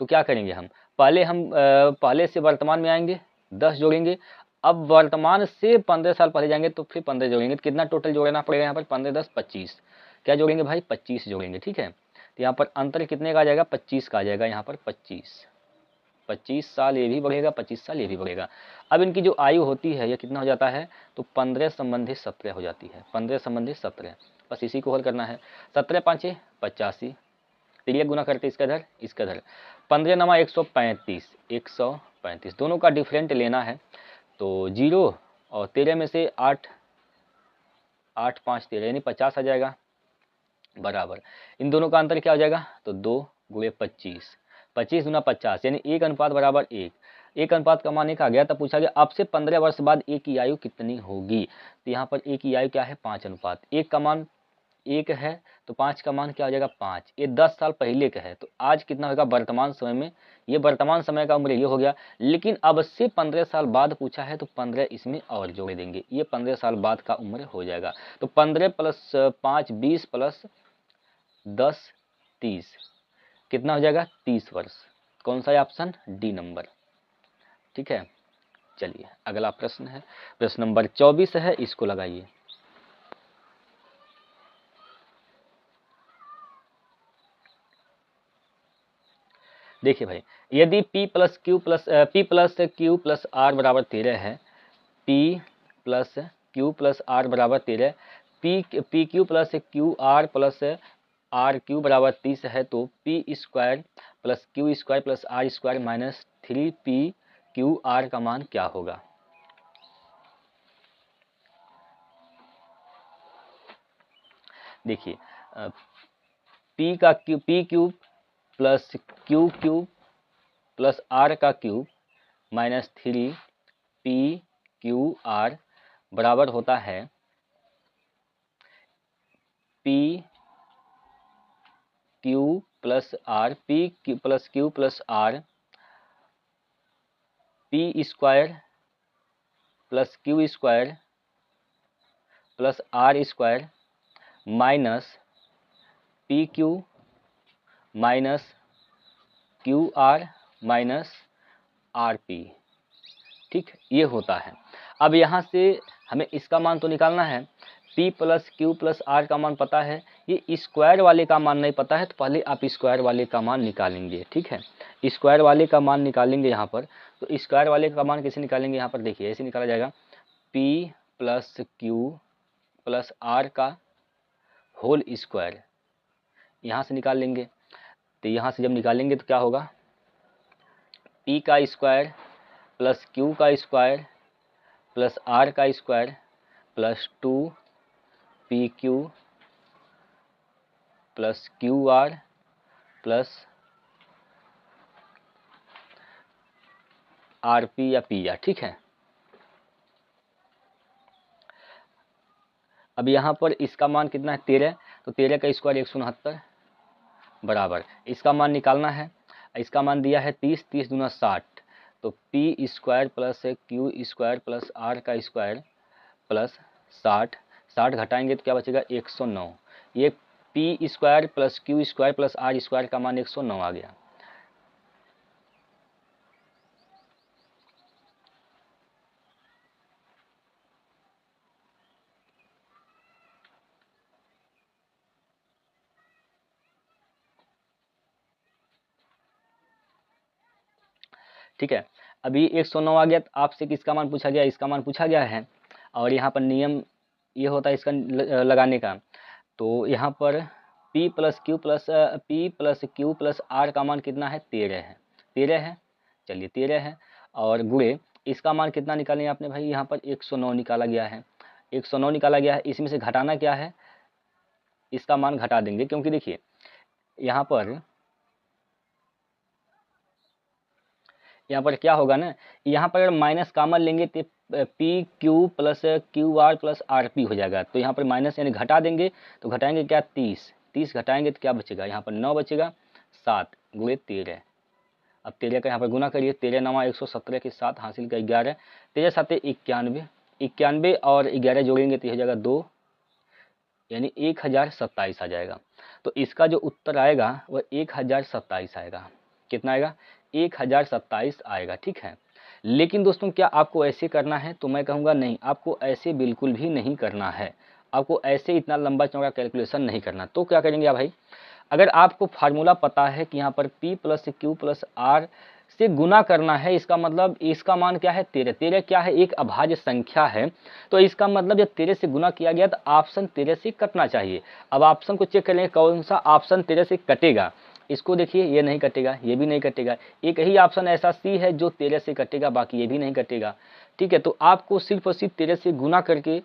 तो क्या करेंगे हम पहले से वर्तमान में आएंगे, 10 जोड़ेंगे। अब वर्तमान से 15 साल पहले जाएंगे तो फिर 15 जोड़ेंगे, तो कितना टोटल जोड़ना पड़ेगा यहाँ पर 15 10 25। क्या जोड़ेंगे भाई 25 जोड़ेंगे, ठीक है। तो यहाँ पर अंतर कितने का आ जाएगा 25 का आ जाएगा यहाँ पर 25 साल ये भी बढ़ेगा, 25 साल ये भी बढ़ेगा। अब इनकी जो आयु होती है यह कितना हो जाता है, तो 15 संबंधी 17 हो जाती है, 15 संबंधी 17। बस इसी को हल करना है। 17 5 85, तिरिया गुना करते इसका इधर इसका इधर, 15 नमा 135, 135 दोनों का डिफरेंट लेना है। तो 0 और 13 में से 8 8 5 13 यानी 50 आ जाएगा, बराबर इन दोनों का अंतर क्या हो जाएगा, तो 2 गुणे 25, 25 गुना 50 यानी 1 अनुपात बराबर 1। एक अनुपात का मान 1 आ गया। तब पूछा गया अब से 15 वर्ष बाद ए की आयु कितनी होगी। तो यहाँ पर ए की आयु क्या है 5 अनुपात 1 का मान 1 है, तो 5 का मान क्या हो जाएगा 5। ये 10 साल पहले का है, तो आज कितना होगा वर्तमान समय में, ये वर्तमान समय का उम्र ये हो गया। लेकिन अब से 15 साल बाद पूछा है, तो 15 इसमें और जोड़ देंगे, ये 15 साल बाद का उम्र हो जाएगा। तो 15 प्लस 5 20 प्लस 10 30 कितना हो जाएगा 30 वर्ष। कौन सा है ऑप्शन डी नंबर, ठीक है। चलिए अगला प्रश्न है, प्रश्न नंबर 24 है, इसको लगाइए। देखिए भाई यदि p plus q plus r बराबर 13 है, p plus q plus r बराबर 13, p q plus q r plus r q बराबर 30 है, तो p square plus q square plus r square minus 3p q r का मान क्या होगा। देखिए p cube plus q cube plus r का cube minus 3p q r बराबर होता है p q plus r, p plus q plus r, p square plus q square plus r square minus p q minus q r minus r p, ठीक ये होता है। अब यहाँ से हमें इसका मान तो निकालना है, p plus q plus r का मान पता है, ये स्क्वायर वाले का मान नहीं पता है, तो पहले आप स्क्वायर वाले का मान निकालेंगे, ठीक है। स्क्वायर वाले का मान निकालेंगे यहाँ पर, तो स्क्वायर वाले का मान कैसे निकालेंगे, यहाँ पर देखिए ऐसे निकाला जाएगा, p plus q plus r का होल स्क्वायर यहाँ से निकाल लेंगे। तो यहाँ से जब निकालेंगे तो क्या होगा, p का स्क्वायर प्लस क्यू का स्क्वायर प्लस आर का square plus 2pq plus q r plus R P या पी आर, ठीक है। अब यहाँ पर इसका मान कितना है 13, तो 13 का स्क्वायर 169 बराबर इसका मान निकालना है। इसका मान दिया है 30, 30 दूना 60, तो p square plus q square plus r का स्क्वायर प्लस 60, 60 घटाएंगे तो क्या बचेगा 109। ये p square plus q square plus r square का मान 109 आ गया। ठीक है, अभी 109 आ गया, तो आपसे किसका मान पूछा गया, इसका मान पूछा गया है। और यहाँ पर नियम ये होता है इसका लगाने का, तो यहाँ पर p plus q plus r का मान कितना है 13 है, 13 है, चलिए 13 है। और गुणे इसका मान कितना निकालें आपने भाई, यहाँ पर 109 निकाला गया है, 109 निकाला गया है। इसमें से घटाना क्या है, इसका मान घटा देंगे, क्योंकि देखिए यहाँ पर यहाँ पर क्या होगा ना, यहाँ पर अगर माइनस कॉमन लेंगे तो P q plus q r plus R P हो जाएगा। तो यहाँ पर माइनस यानी घटा देंगे, तो घटाएंगे क्या 30, 30 घटाएंगे तो क्या बचेगा, यहाँ पर 9 बचेगा, 7 गुणे 13। अब 13 का यहाँ पर गुना करिए, 13 9 117 के साथ हासिल का 11, 13 7 91, 91 और 11 जोड़ेंगे तो हो जाएगा 2, यानी 1027 आ जाएगा। तो इसका जो उत्तर आएगा वह 1027 आएगा। कितना आएगा, 1027 आएगा। ठीक है, लेकिन दोस्तों क्या आपको ऐसे करना है, तो मैं कहूँगा नहीं, आपको ऐसे बिल्कुल भी नहीं करना है। आपको ऐसे इतना लंबा चौड़ा कैलकुलेशन नहीं करना। तो क्या करेंगे आप भाई, अगर आपको फार्मूला पता है कि यहाँ पर P plus q plus r से गुना करना है, इसका मतलब इसका मान क्या है 13, 13 क्या है, एक अभाज्य संख्या है। तो इसका मतलब जब 13 से गुना किया गया तो ऑप्शन 13 से कटना चाहिए। अब ऑप्शन को चेक करेंगे कौन सा ऑप्शन 13 से कटेगा। इसको देखिए, ये नहीं कटेगा, ये भी नहीं कटेगा, एक ही ऑप्शन ऐसा सी है जो 13 से कटेगा, बाकी ये भी नहीं कटेगा। ठीक है, तो आपको सिर्फ और सिर्फ 13 से गुना करके,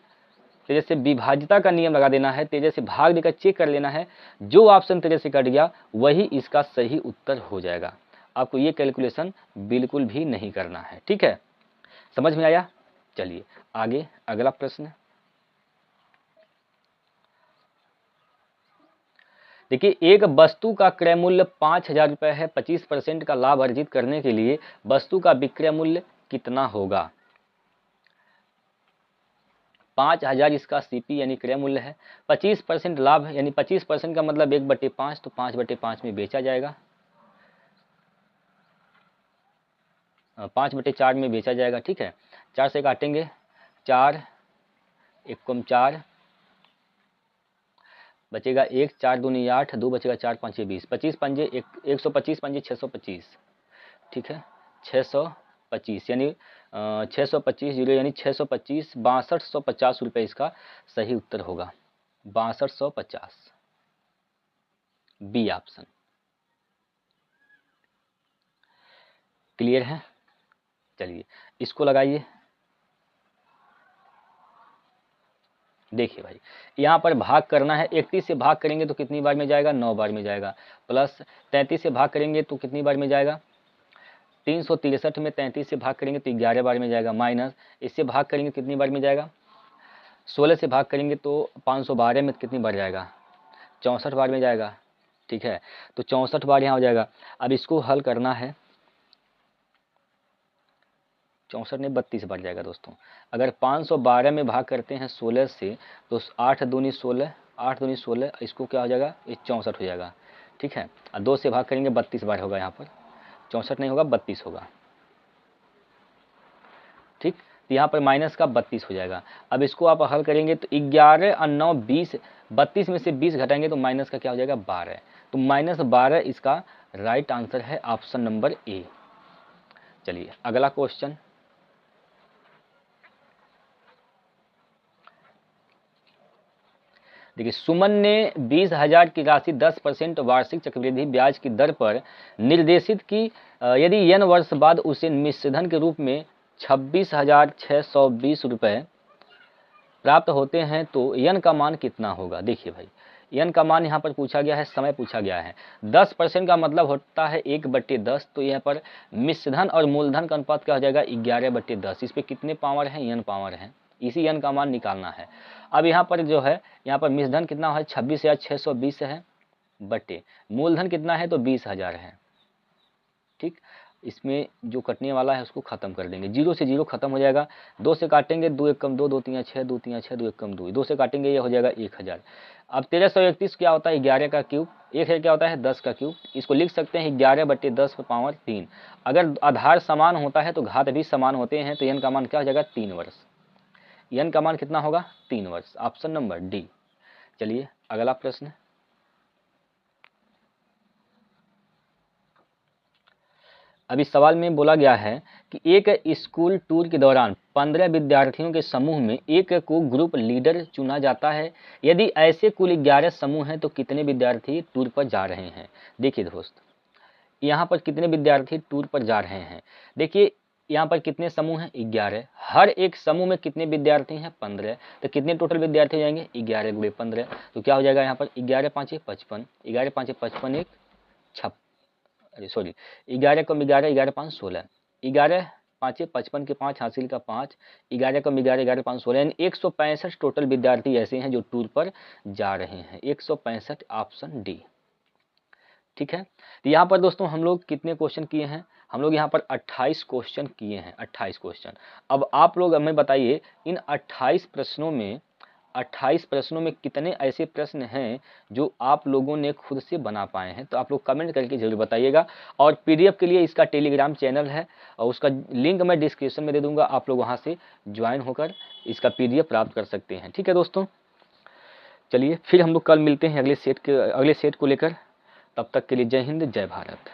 13 से विभाज्यता का नियम लगा देना है, 13 से भाग देकर चेक कर लेना है। जो ऑप्शन 13 से कट गया वही इसका सही उत्तर हो जाएगा। आपको ये कैलकुलेशन बिल्कुल भी नहीं करना है। ठीक है, समझ में आया। चलिए आगे अगला प्रश्न। देखिए, एक वस्तु का क्रय मूल्य 5,000 रुपये है, 25% का लाभ अर्जित करने के लिए वस्तु का विक्रय मूल्य कितना होगा। 5,000 इसका सीपी यानी क्रय मूल्य है, 25% लाभ यानी 25% का मतलब 1/5, तो 5/5 में बेचा जाएगा, 5/4 में बेचा जाएगा। ठीक है, 4 से काटेंगे, 4 1 4 बचेगा 1, 4 दूनी 8, 2 बचेगा 4 5 20, 25 पंजे 125 पंजे 625। ठीक है, 625 यानी 625 जीरो यानी 625, 6250 रुपये इसका सही उत्तर होगा, 6250, बी ऑप्शन। क्लियर है। चलिए इसको लगाइए। देखिए भाई, यहाँ पर भाग करना है, 31 से भाग करेंगे तो कितनी बार में जाएगा, 9 बार में जाएगा, प्लस 33 से भाग करेंगे तो कितनी बार में जाएगा, 363 में 33 से भाग करेंगे तो 11 बार में जाएगा, माइनस इससे भाग करेंगे कितनी बार में जाएगा, 16 से भाग करेंगे तो 512 में कितनी बार जाएगा, 64 बार में जाएगा। ठीक है, तो 64 बार यहाँ हो जाएगा। अब इसको हल करना है, 64 नहीं 32 बार जाएगा दोस्तों। अगर 512 में भाग करते हैं 16 से तो 8 दूनी 16, 8 दूनी 16, इसको क्या हो जाएगा, ये 64 हो जाएगा। ठीक है, और 2 से भाग करेंगे 32 बार होगा, यहाँ पर 64 नहीं होगा 32 होगा। ठीक, तो यहाँ पर माइनस का 32 हो जाएगा। अब इसको आप हल करेंगे तो 11 और 9 20, 32 में से 20 घटाएंगे तो माइनस का क्या हो जाएगा 12, तो -12 इसका राइट आंसर है, ऑप्शन नंबर ए। चलिए अगला क्वेश्चन। देखिए, सुमन ने 20,000 की राशि 10% वार्षिक चक्रवृद्धि ब्याज की दर पर निर्देशित की। यदि n वर्ष बाद उसे मिश्रधन के रूप में 26,620 रुपये प्राप्त होते हैं तो n का मान कितना होगा। देखिए भाई, n का मान यहाँ पर पूछा गया है, समय पूछा गया है। 10% का मतलब होता है 1/10, तो यहाँ पर मिश्रधन और मूलधन का अनुपात क्या हो जाएगा 11/10। इस पे कितने पावर हैं, n पावर हैं, इसी n का मान निकालना है। अब यहाँ पर जो है, यहाँ पर मिश्रधन कितना है 26,620 है, बटे मूलधन कितना है तो 20,000 है। ठीक, इसमें जो कटने वाला है उसको खत्म कर देंगे, 0 से 0 खत्म हो जाएगा, 2 से काटेंगे 2 1 कम 2, 2 3 6, 2 3 6, 2 1 कम 2, 2 से काटेंगे ये हो जाएगा 1000। अब 1331 क्या होता है 11 का क्यूब, 1 क्या होता है 10 का क्यूब। इसको लिख सकते हैं 11/10 पावर 3। अगर आधार समान होता है तो घात भी समान होते हैं, तो n का मान क्या हो जाएगा 3 वर्ष। n का मान कितना होगा 3 वर्ष, ऑप्शन नंबर डी। चलिए अगला प्रश्न। अभी सवाल में बोला गया है कि एक स्कूल टूर के दौरान 15 विद्यार्थियों के समूह में एक को ग्रुप लीडर चुना जाता है। यदि ऐसे कुल 11 समूह हैं तो कितने विद्यार्थी टूर पर जा रहे हैं। देखिए दोस्त, यहाँ पर कितने विद्यार्थी टूर पर जा रहे हैं। देखिए यहाँ पर कितने समूह हैं 11, हर एक समूह में कितने विद्यार्थी हैं 15, तो कितने टोटल विद्यार्थी हो जाएंगे 11 × 15, तो क्या हो जाएगा यहाँ पर 11 5 55, 11 5 55 1 6, अरे सॉरी 11 × 11, 11 5 16, 11 पाँचे 55 के 5 हासिल का 5, 11 कम 11 11 5 16, यानी 165 टोटल विद्यार्थी ऐसे हैं जो टूर पर जा रहे हैं। 165 ऑप्शन डी। ठीक है, तो यहाँ पर दोस्तों हम लोग कितने क्वेश्चन किए हैं? हम लोग यहाँ पर 28 क्वेश्चन किए हैं, 28 क्वेश्चन। अब आप लोग हमें बताइए इन 28 प्रश्नों में कितने ऐसे प्रश्न हैं जो आप लोगों ने खुद से बना पाए हैं? तो आप लोग कमेंट करके जरूर बताइएगा। और पीडीएफ के लिए इसका टेलीग्राम चैनल है और उसका लिंक मैं डिस्क्रिप्शन में दे दूंगा, आप लोग वहां से ज्वाइन होकर इसका पीडीएफ प्राप्त कर सकते हैं। ठीक है दोस्तों, चलिए फिर हम लोग कल मिलते हैं अगले सेट को लेकर। तब तक के लिए जय हिंद, जय भारत।